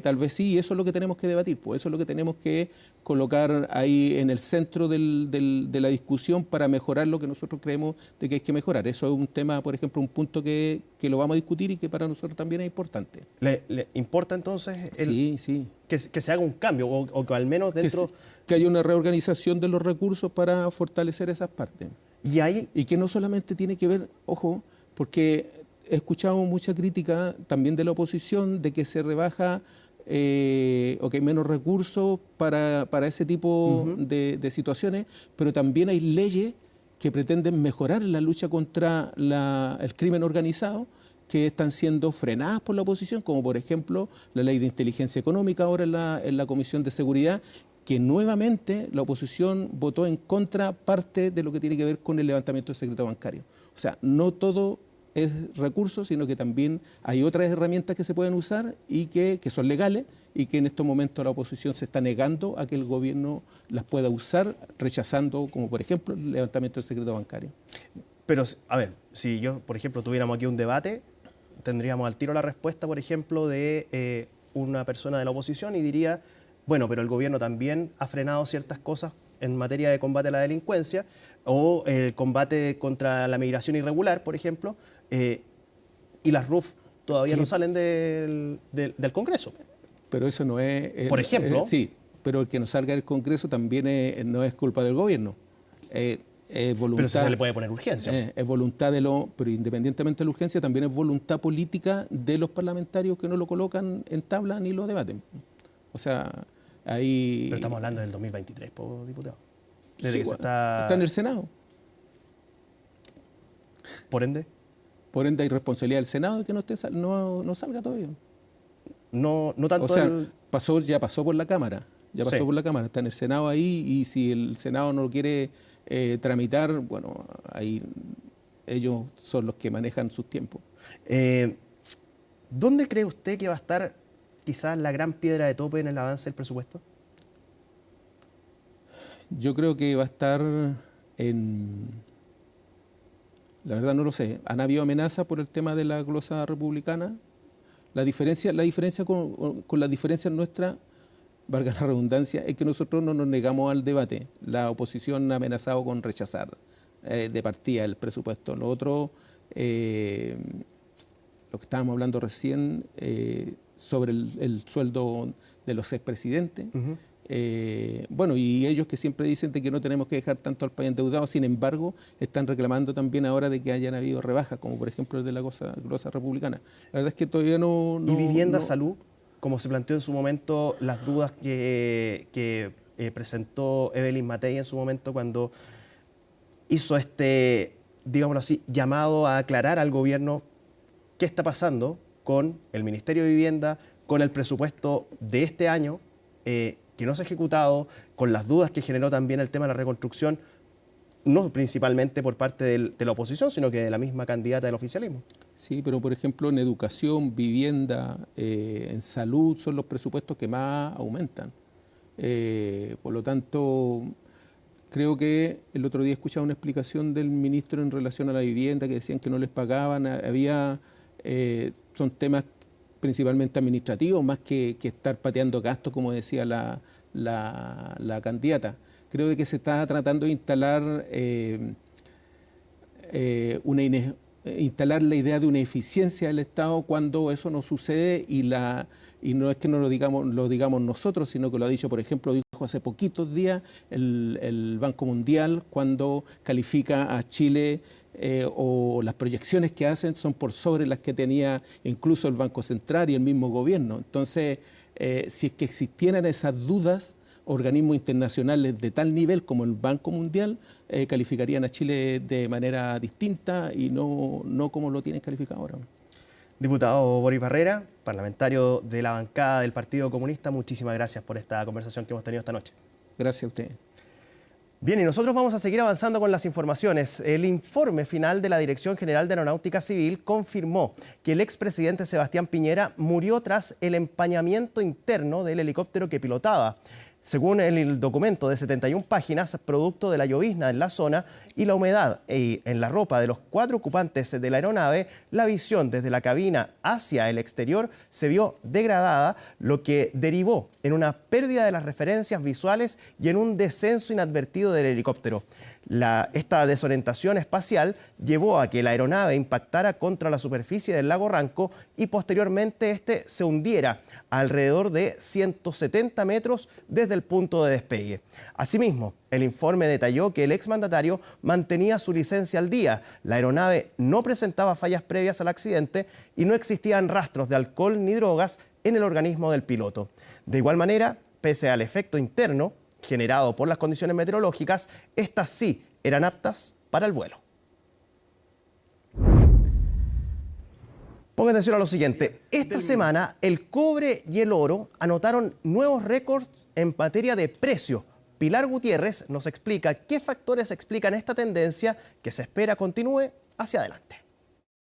tal vez sí, y eso es lo que tenemos que debatir. Pues eso es lo que tenemos que colocar ahí en el centro de la discusión para mejorar lo que nosotros creemos de que hay que mejorar. Eso es un tema, por ejemplo, un punto que lo vamos a discutir y que para nosotros también es importante. ¿Le importa entonces sí. Que se haga un cambio o que al menos dentro... Que haya una reorganización de los recursos para fortalecer esas partes. Y que no solamente tiene que ver, ojo, porque he escuchado mucha crítica también de la oposición de que se rebaja o que hay menos recursos para ese tipo de situaciones, pero también hay leyes que pretenden mejorar la lucha contra el crimen organizado que están siendo frenadas por la oposición, como por ejemplo la ley de inteligencia económica ahora en la Comisión de Seguridad, que nuevamente la oposición votó en contra parte de lo que tiene que ver con el levantamiento del secreto bancario. O sea, no todo es recurso, sino que también hay otras herramientas que se pueden usar y que son legales y que en estos momentos la oposición se está negando a que el gobierno las pueda usar, rechazando, como por ejemplo, el levantamiento del secreto bancario. Pero, a ver, si yo, por ejemplo, tuviéramos aquí un debate, tendríamos al tiro la respuesta, por ejemplo, de una persona de la oposición y diría, bueno, pero el gobierno también ha frenado ciertas cosas en materia de combate a la delincuencia o el combate contra la migración irregular, por ejemplo, y las RUF todavía no salen del Congreso. Pero eso no es... por ejemplo. Sí, pero el que no salga del Congreso también no es culpa del gobierno. Es voluntad, pero se le puede poner urgencia. Es voluntad pero independientemente de la urgencia, también es voluntad política de los parlamentarios que no lo colocan en tabla ni lo debaten. O sea, ahí... Pero estamos hablando del 2023, diputado. Sí, que está en el Senado. Por ende. Por ende hay responsabilidad del Senado de que no salga todavía. No tanto. O sea, ya pasó por la Cámara. Ya pasó por la Cámara. Está en el Senado ahí y si el Senado no lo quiere tramitar, bueno, ahí ellos son los que manejan sus tiempos. ¿Dónde cree usted que va a estar quizás la gran piedra de tope en el avance del presupuesto? Yo creo que va a estar la verdad no lo sé. Han habido amenazas por el tema de la glosa republicana. La diferencia con las diferencias nuestras, valga la redundancia, es que nosotros no nos negamos al debate. La oposición ha amenazado con rechazar de partida el presupuesto. Lo otro, lo que estábamos hablando recién, sobre el sueldo de los expresidentes. Bueno, y ellos que siempre dicen de que no tenemos que dejar tanto al país endeudado, sin embargo, están reclamando también ahora de que hayan habido rebajas, como por ejemplo el de la glosa republicana. La verdad es que todavía no... ¿Y vivienda, salud? Como se planteó en su momento, las dudas que presentó Evelyn Matei en su momento cuando hizo digámoslo así, llamado a aclarar al gobierno qué está pasando con el Ministerio de Vivienda, con el presupuesto de este año, que no se ha ejecutado, con las dudas que generó también el tema de la reconstrucción, no principalmente por parte de la oposición, sino que de la misma candidata del oficialismo. Sí, pero por ejemplo en educación, vivienda, en salud son los presupuestos que más aumentan. Por lo tanto, creo que el otro día escuchaba una explicación del ministro en relación a la vivienda, que decían que no les pagaban, son temas principalmente administrativos, más que estar pateando gastos, como decía la candidata. Creo que se está tratando de instalar instalar la idea de una eficiencia del Estado cuando eso no sucede y no es que no lo digamos nosotros, sino que lo ha dicho, por ejemplo, dijo hace poquitos días el Banco Mundial cuando califica a Chile o las proyecciones que hacen son por sobre las que tenía incluso el Banco Central y el mismo gobierno. Entonces, si es que existieran esas dudas, organismos internacionales de tal nivel como el Banco Mundial calificarían a Chile de manera distinta y no como lo tienen calificado ahora. Diputado Boris Barrera, parlamentario de la bancada del Partido Comunista, muchísimas gracias por esta conversación que hemos tenido esta noche. Gracias a usted. Bien, y nosotros vamos a seguir avanzando con las informaciones. El informe final de la Dirección General de Aeronáutica Civil confirmó que el expresidente Sebastián Piñera murió tras el empañamiento interno del helicóptero que pilotaba. Según el documento de 71 páginas, producto de la llovizna en la zona y la humedad en la ropa de los 4 ocupantes de la aeronave, la visión desde la cabina hacia el exterior se vio degradada, lo que derivó en una pérdida de las referencias visuales y en un descenso inadvertido del helicóptero. Esta desorientación espacial llevó a que la aeronave impactara contra la superficie del lago Ranco y posteriormente se hundiera a alrededor de 170 metros desde el punto de despegue. Asimismo, el informe detalló que el exmandatario mantenía su licencia al día, la aeronave no presentaba fallas previas al accidente y no existían rastros de alcohol ni drogas en el organismo del piloto. De igual manera, pese al efecto interno generado por las condiciones meteorológicas, estas sí eran aptas para el vuelo. Pongan atención a lo siguiente. Esta semana el cobre y el oro anotaron nuevos récords en materia de precio. Pilar Gutiérrez nos explica qué factores explican esta tendencia que se espera continúe hacia adelante.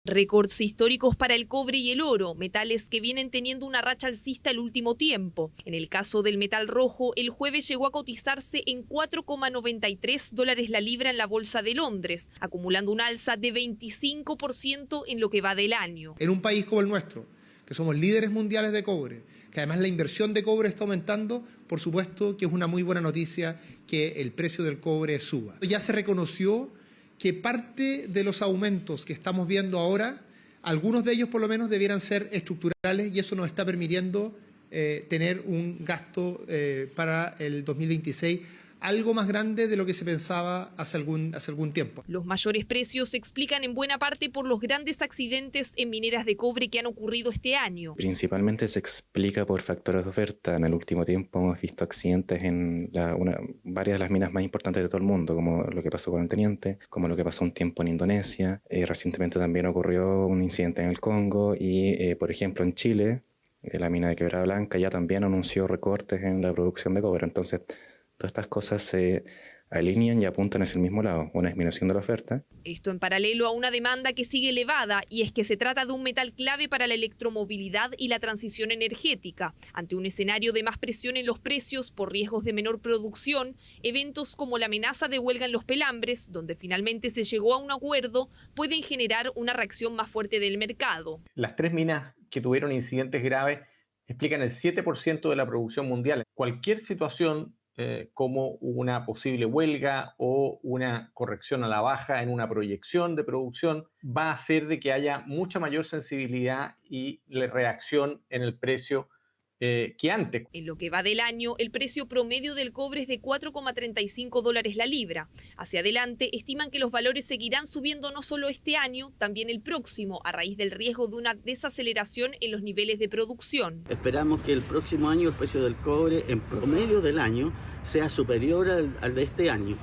Récords históricos para el cobre y el oro, metales que vienen teniendo una racha alcista el último tiempo. En el caso del metal rojo, el jueves llegó a cotizarse en $4,93 la libra en la Bolsa de Londres, acumulando un alza de 25% en lo que va del año. En un país como el nuestro, que somos líderes mundiales de cobre, que además la inversión de cobre está aumentando, por supuesto que es una muy buena noticia que el precio del cobre suba. Ya se reconoció que parte de los aumentos que estamos viendo ahora, algunos de ellos por lo menos debieran ser estructurales y eso nos está permitiendo tener un gasto para el 2026 algo más grande de lo que se pensaba hace algún tiempo. Los mayores precios se explican en buena parte por los grandes accidentes en mineras de cobre que han ocurrido este año. Principalmente se explica por factores de oferta. En el último tiempo hemos visto accidentes en varias de las minas más importantes de todo el mundo, como lo que pasó con el Teniente, como lo que pasó un tiempo en Indonesia. Recientemente también ocurrió un incidente en el Congo y, por ejemplo, en Chile, la mina de Quebrada Blanca ya también anunció recortes en la producción de cobre. Entonces, todas estas cosas se alinean y apuntan hacia el mismo lado, una disminución de la oferta. Esto en paralelo a una demanda que sigue elevada, y es que se trata de un metal clave para la electromovilidad y la transición energética. Ante un escenario de más presión en los precios por riesgos de menor producción, eventos como la amenaza de huelga en los pelambres, donde finalmente se llegó a un acuerdo, pueden generar una reacción más fuerte del mercado. Las 3 minas que tuvieron incidentes graves explican el 7% de la producción mundial. Cualquier situación como una posible huelga o una corrección a la baja en una proyección de producción va a hacer de que haya mucha mayor sensibilidad y reacción en el precio que antes. En lo que va del año, el precio promedio del cobre es de $4,35 la libra. Hacia adelante, estiman que los valores seguirán subiendo no solo este año, también el próximo, a raíz del riesgo de una desaceleración en los niveles de producción. Esperamos que el próximo año el precio del cobre en promedio del año sea superior al de este año.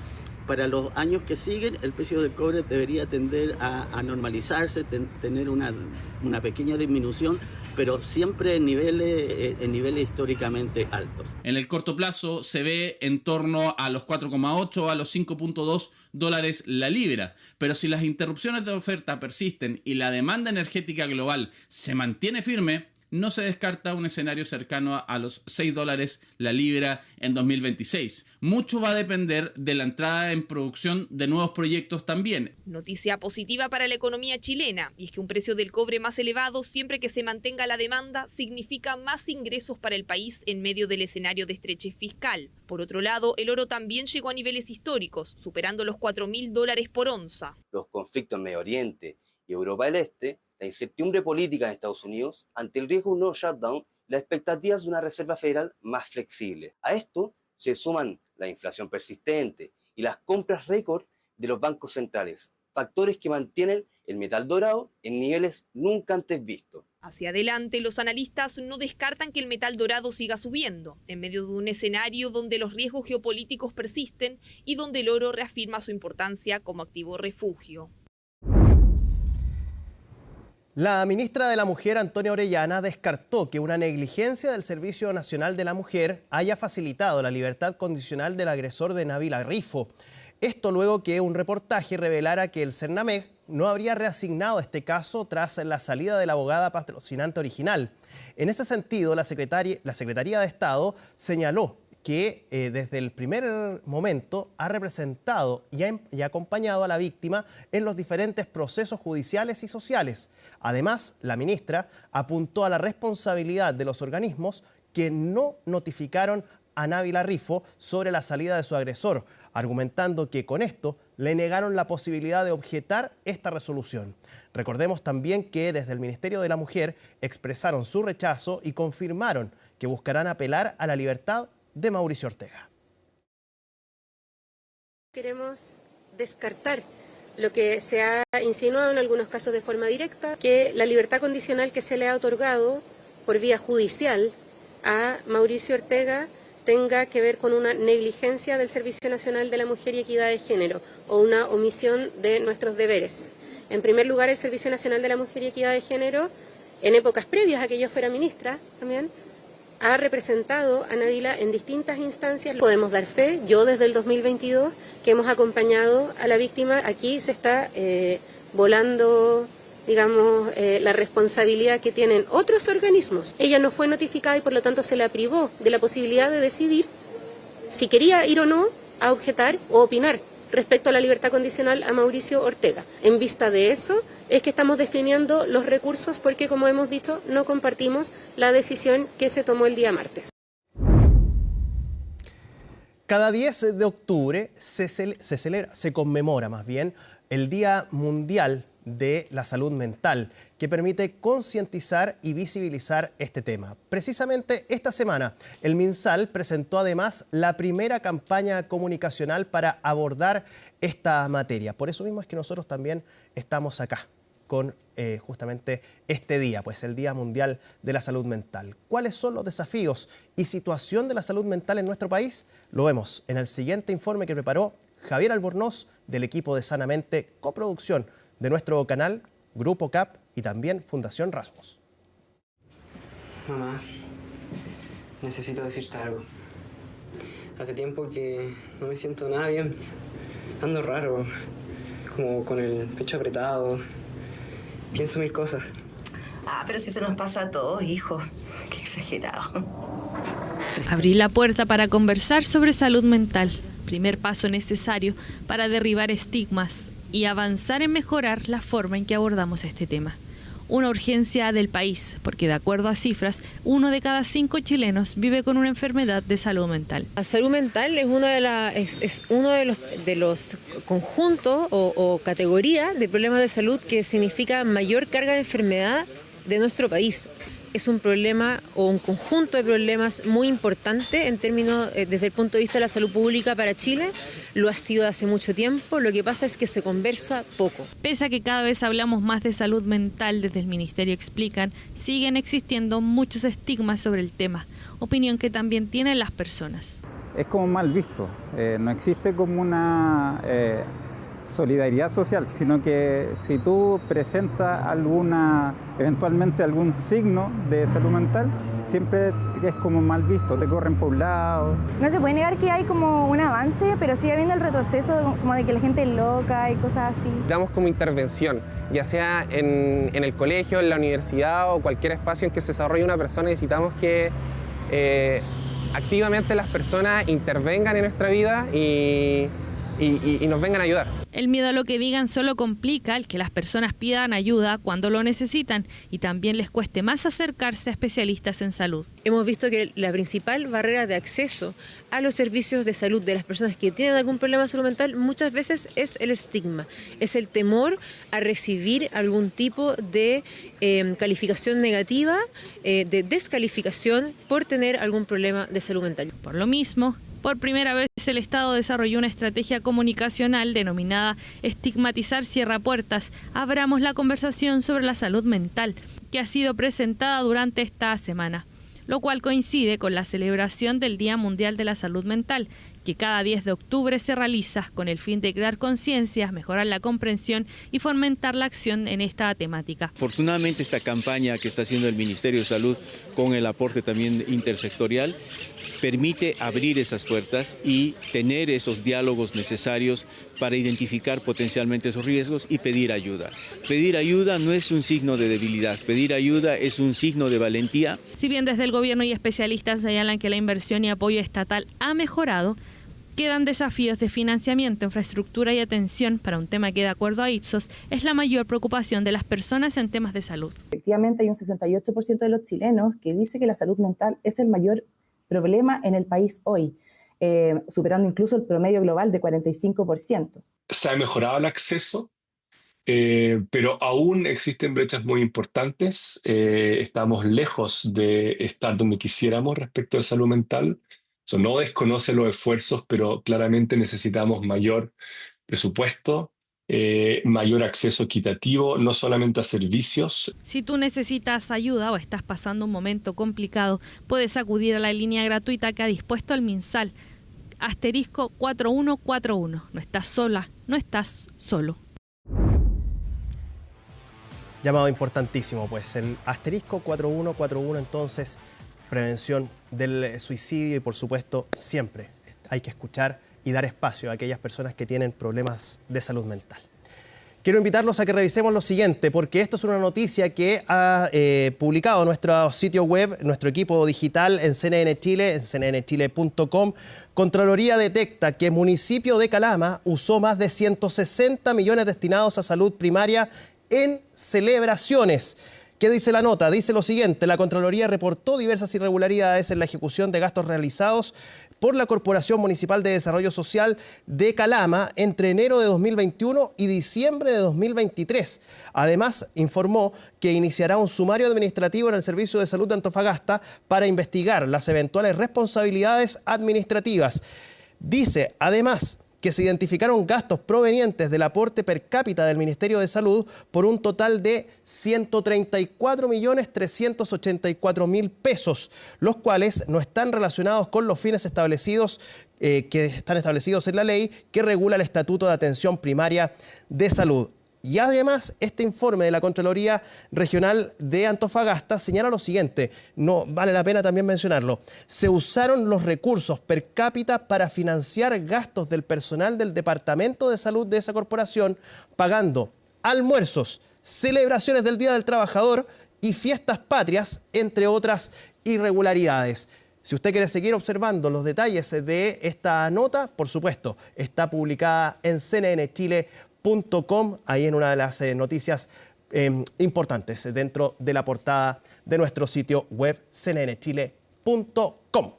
Para los años que siguen, el precio del cobre debería tender a normalizarse, tener una pequeña disminución, pero siempre en niveles históricamente altos. En el corto plazo se ve en torno a los 4,8 a los 5,2 dólares la libra, pero si las interrupciones de oferta persisten y la demanda energética global se mantiene firme, no se descarta un escenario cercano a los 6 dólares la libra en 2026. Mucho va a depender de la entrada en producción de nuevos proyectos también. Noticia positiva para la economía chilena, y es que un precio del cobre más elevado, siempre que se mantenga la demanda, significa más ingresos para el país en medio del escenario de estrechez fiscal. Por otro lado, el oro también llegó a niveles históricos, superando los $4.000 por onza. Los conflictos en Medio Oriente y Europa del Este, la incertidumbre política en Estados Unidos, ante el riesgo de un nuevo shutdown, las expectativas de una Reserva Federal más flexible. A esto se suman la inflación persistente y las compras récord de los bancos centrales, factores que mantienen el metal dorado en niveles nunca antes vistos. Hacia adelante, los analistas no descartan que el metal dorado siga subiendo, en medio de un escenario donde los riesgos geopolíticos persisten y donde el oro reafirma su importancia como activo refugio. La ministra de la Mujer, Antonia Orellana, descartó que una negligencia del Servicio Nacional de la Mujer haya facilitado la libertad condicional del agresor de Nabila Rifo. Esto luego que un reportaje revelara que el CERNAMEG no habría reasignado este caso tras la salida de la abogada patrocinante original. En ese sentido, la Secretaría de Estado señaló que desde el primer momento ha representado y acompañado a la víctima en los diferentes procesos judiciales y sociales. Además, la ministra apuntó a la responsabilidad de los organismos que no notificaron a Nabila Rifo sobre la salida de su agresor, argumentando que con esto le negaron la posibilidad de objetar esta resolución. Recordemos también que desde el Ministerio de la Mujer expresaron su rechazo y confirmaron que buscarán apelar a la libertad de Mauricio Ortega. Queremos descartar lo que se ha insinuado en algunos casos de forma directa, que la libertad condicional que se le ha otorgado por vía judicial a Mauricio Ortega tenga que ver con una negligencia del Servicio Nacional de la Mujer y Equidad de Género o una omisión de nuestros deberes. En primer lugar, el Servicio Nacional de la Mujer y Equidad de Género, en épocas previas a que yo fuera ministra también, ha representado a Nabila en distintas instancias. Podemos dar fe, yo desde el 2022, que hemos acompañado a la víctima. Aquí se está volando, digamos, la responsabilidad que tienen otros organismos. Ella no fue notificada y por lo tanto se la privó de la posibilidad de decidir si quería ir o no a objetar o opinar respecto a la libertad condicional a Mauricio Ortega. En vista de eso es que estamos definiendo los recursos porque, como hemos dicho, no compartimos la decisión que se tomó el día martes. Cada 10 de octubre se conmemora más bien el Día Mundial de la Salud Mental, que permite concientizar y visibilizar este tema. Precisamente esta semana, el MinSal presentó además la primera campaña comunicacional para abordar esta materia. Por eso mismo es que nosotros también estamos acá con justamente este día, pues el Día Mundial de la Salud Mental. ¿Cuáles son los desafíos y situación de la salud mental en nuestro país? Lo vemos en el siguiente informe que preparó Javier Albornoz del equipo de Sanamente, coproducción de nuestro canal, Grupo CAP y también Fundación Rasmus. Mamá, necesito decirte algo. Hace tiempo que no me siento nada bien. Ando raro, como con el pecho apretado. Pienso mil cosas. Pero si eso nos pasa a todos, hijo. Qué exagerado. Abrir la puerta para conversar sobre salud mental. Primer paso necesario para derribar estigmas y avanzar en mejorar la forma en que abordamos este tema. Una urgencia del país, porque de acuerdo a cifras, 1 de cada 5 chilenos vive con una enfermedad de salud mental. La salud mental es uno de los conjuntos o categorías de problemas de salud que significa mayor carga de enfermedad de nuestro país. Es un problema o un conjunto de problemas muy importante en términos, desde el punto de vista de la salud pública para Chile. Lo ha sido hace mucho tiempo, lo que pasa es que se conversa poco. Pese a que cada vez hablamos más de salud mental, desde el Ministerio explican, siguen existiendo muchos estigmas sobre el tema, opinión que también tienen las personas. Es como mal visto, no existe como una solidaridad social, sino que si tú presentas eventualmente algún signo de salud mental, siempre es como mal visto, te corren por un lado. No se puede negar que hay como un avance, pero sigue habiendo el retroceso como de que la gente es loca y cosas así. Damos como intervención, ya sea en el colegio, en la universidad o cualquier espacio en que se desarrolle una persona, necesitamos que activamente las personas intervengan en nuestra vida y nos vengan a ayudar. El miedo a lo que digan solo complica el que las personas pidan ayuda cuando lo necesitan y también les cueste más acercarse a especialistas en salud. Hemos visto que la principal barrera de acceso a los servicios de salud de las personas que tienen algún problema de salud mental muchas veces es el estigma, es el temor a recibir algún tipo de calificación negativa, de descalificación por tener algún problema de salud mental. Por lo mismo, por primera vez el Estado desarrolló una estrategia comunicacional denominada Estigmatizar cierra puertas. Abramos la conversación sobre la salud mental, que ha sido presentada durante esta semana, lo cual coincide con la celebración del Día Mundial de la Salud Mental, que cada 10 de octubre se realiza con el fin de crear conciencia, mejorar la comprensión y fomentar la acción en esta temática. Afortunadamente esta campaña que está haciendo el Ministerio de Salud con el aporte también intersectorial permite abrir esas puertas y tener esos diálogos necesarios para identificar potencialmente esos riesgos y pedir ayuda. Pedir ayuda no es un signo de debilidad, pedir ayuda es un signo de valentía. Si bien desde el gobierno y especialistas señalan que la inversión y apoyo estatal ha mejorado, quedan desafíos de financiamiento, infraestructura y atención para un tema que, de acuerdo a Ipsos, es la mayor preocupación de las personas en temas de salud. Efectivamente, hay un 68% de los chilenos que dice que la salud mental es el mayor problema en el país hoy, superando incluso el promedio global de 45%. Se ha mejorado el acceso, pero aún existen brechas muy importantes. Estamos lejos de estar donde quisiéramos respecto de salud mental. Eso no desconoce los esfuerzos, pero claramente necesitamos mayor presupuesto, mayor acceso equitativo, no solamente a servicios. Si tú necesitas ayuda o estás pasando un momento complicado, puedes acudir a la línea gratuita que ha dispuesto el MinSal, *4141. No estás sola, no estás solo. llamado importantísimo, pues el asterisco 4141, entonces, prevención del suicidio y por supuesto siempre hay que escuchar y dar espacio a aquellas personas que tienen problemas de salud mental. Quiero invitarlos a que revisemos lo siguiente, porque esto es una noticia que ha publicado nuestro sitio web, nuestro equipo digital en CNN Chile, en cnnchile.com. Contraloría detecta que el municipio de Calama usó más de 160 millones destinados a salud primaria en celebraciones. ¿Qué dice la nota? Dice lo siguiente: la Contraloría reportó diversas irregularidades en la ejecución de gastos realizados por la Corporación Municipal de Desarrollo Social de Calama entre enero de 2021 y diciembre de 2023. Además, informó que iniciará un sumario administrativo en el Servicio de Salud de Antofagasta para investigar las eventuales responsabilidades administrativas. Dice, además, que se identificaron gastos provenientes del aporte per cápita del Ministerio de Salud por un total de 134.384.000 pesos, los cuales no están relacionados con los fines establecidos que están establecidos en la ley que regula el Estatuto de Atención Primaria de Salud. Y además, este informe de la Contraloría Regional de Antofagasta señala lo siguiente, no vale la pena también mencionarlo: se usaron los recursos per cápita para financiar gastos del personal del Departamento de Salud de esa corporación, pagando almuerzos, celebraciones del Día del Trabajador y fiestas patrias, entre otras irregularidades. Si usted quiere seguir observando los detalles de esta nota, por supuesto, está publicada en cnnchile.com, ahí en una de las noticias importantes dentro de la portada de nuestro sitio web cnnchile.com.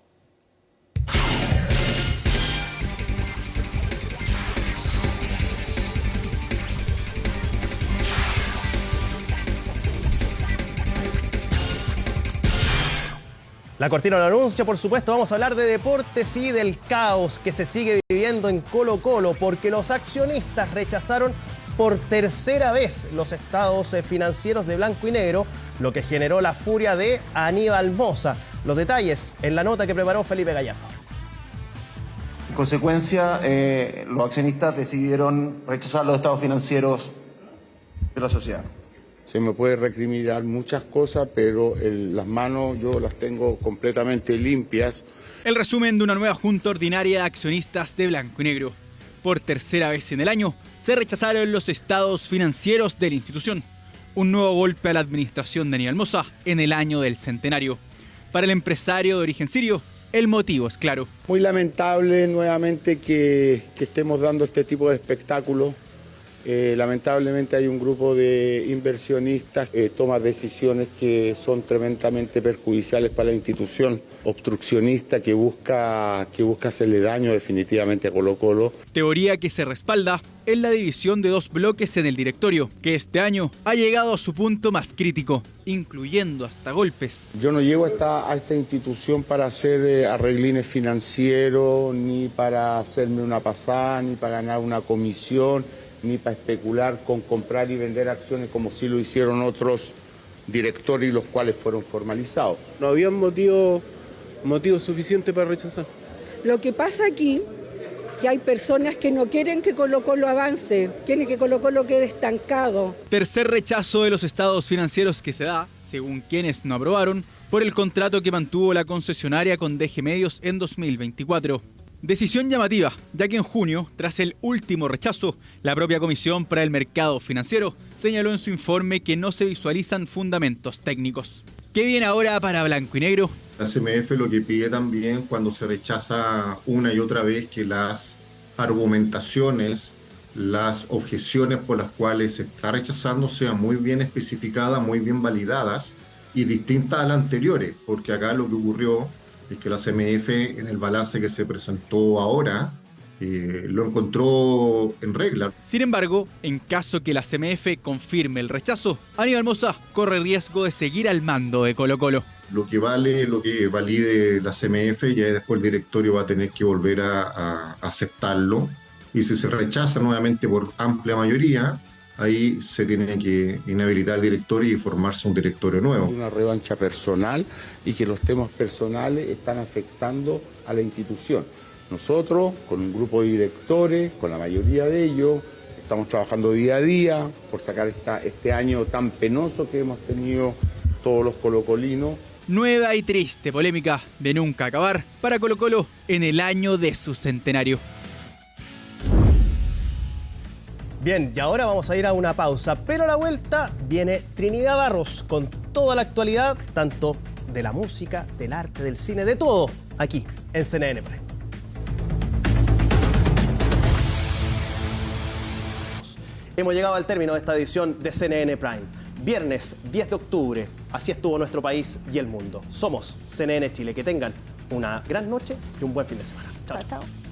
La cortina lo anuncia, por supuesto, vamos a hablar de deportes y del caos que se sigue viviendo en Colo-Colo, porque los accionistas rechazaron por tercera vez los estados financieros de blanco y negro, lo que generó la furia de Aníbal Mosa. Los detalles en la nota que preparó Felipe Gallardo. En consecuencia, los accionistas decidieron rechazar los estados financieros de la sociedad. Se me puede recriminar muchas cosas, pero las manos yo las tengo completamente limpias. El resumen de una nueva junta ordinaria de accionistas de blanco y negro. Por tercera vez en el año, se rechazaron los estados financieros de la institución. Un nuevo golpe a la administración de Aníbal Mosa en el año del centenario. Para el empresario de origen sirio, el motivo es claro. Muy lamentable nuevamente que estemos dando este tipo de espectáculos. Lamentablemente hay un grupo de inversionistas que toma decisiones que son tremendamente perjudiciales para la institución, obstruccionista que busca hacerle daño definitivamente a Colo-Colo. Teoría que se respalda en la división de dos bloques en el directorio, que este año ha llegado a su punto más crítico, incluyendo hasta golpes. Yo no llego a esta institución para hacer arreglines financieros, ni para hacerme una pasada, ni para ganar una comisión, ni para especular con comprar y vender acciones como sí lo hicieron otros directores y los cuales fueron formalizados. No había motivo suficiente para rechazar. Lo que pasa aquí, que hay personas que no quieren que Colo-Colo avance, quieren que Colo-Colo quede estancado. Tercer rechazo de los estados financieros que se da, según quienes no aprobaron, por el contrato que mantuvo la concesionaria con DG Medios en 2024. Decisión llamativa, ya que en junio, tras el último rechazo, la propia Comisión para el Mercado Financiero señaló en su informe que no se visualizan fundamentos técnicos. ¿Qué viene ahora para blanco y negro? La CMF lo que pide también cuando se rechaza una y otra vez que las argumentaciones, las objeciones por las cuales se está rechazando sean muy bien especificadas, muy bien validadas y distintas a las anteriores, porque acá lo que ocurrió es que la CMF en el balance que se presentó ahora lo encontró en regla. Sin embargo, en caso que la CMF confirme el rechazo, Aníbal Mosa corre riesgo de seguir al mando de Colo-Colo. Lo que valide la CMF, ya después el directorio va a tener que volver a aceptarlo. Y si se rechaza nuevamente por amplia mayoría, ahí se tiene que inhabilitar el directorio y formarse un directorio nuevo. Una revancha personal y que los temas personales están afectando a la institución. Nosotros, con un grupo de directores, con la mayoría de ellos, Estamos trabajando día a día por sacar este año tan penoso que hemos tenido todos los colocolinos. Nueva y triste polémica de nunca acabar para Colo-Colo en el año de su centenario. Bien, y ahora vamos a ir a una pausa, pero a la vuelta viene Trinidad Barros con toda la actualidad, tanto de la música, del arte, del cine, de todo, aquí en CNN Prime. Hemos llegado al término de esta edición de CNN Prime. Viernes 10 de octubre, así estuvo nuestro país y el mundo. Somos CNN Chile. Que tengan una gran noche y un buen fin de semana. Chao, chao.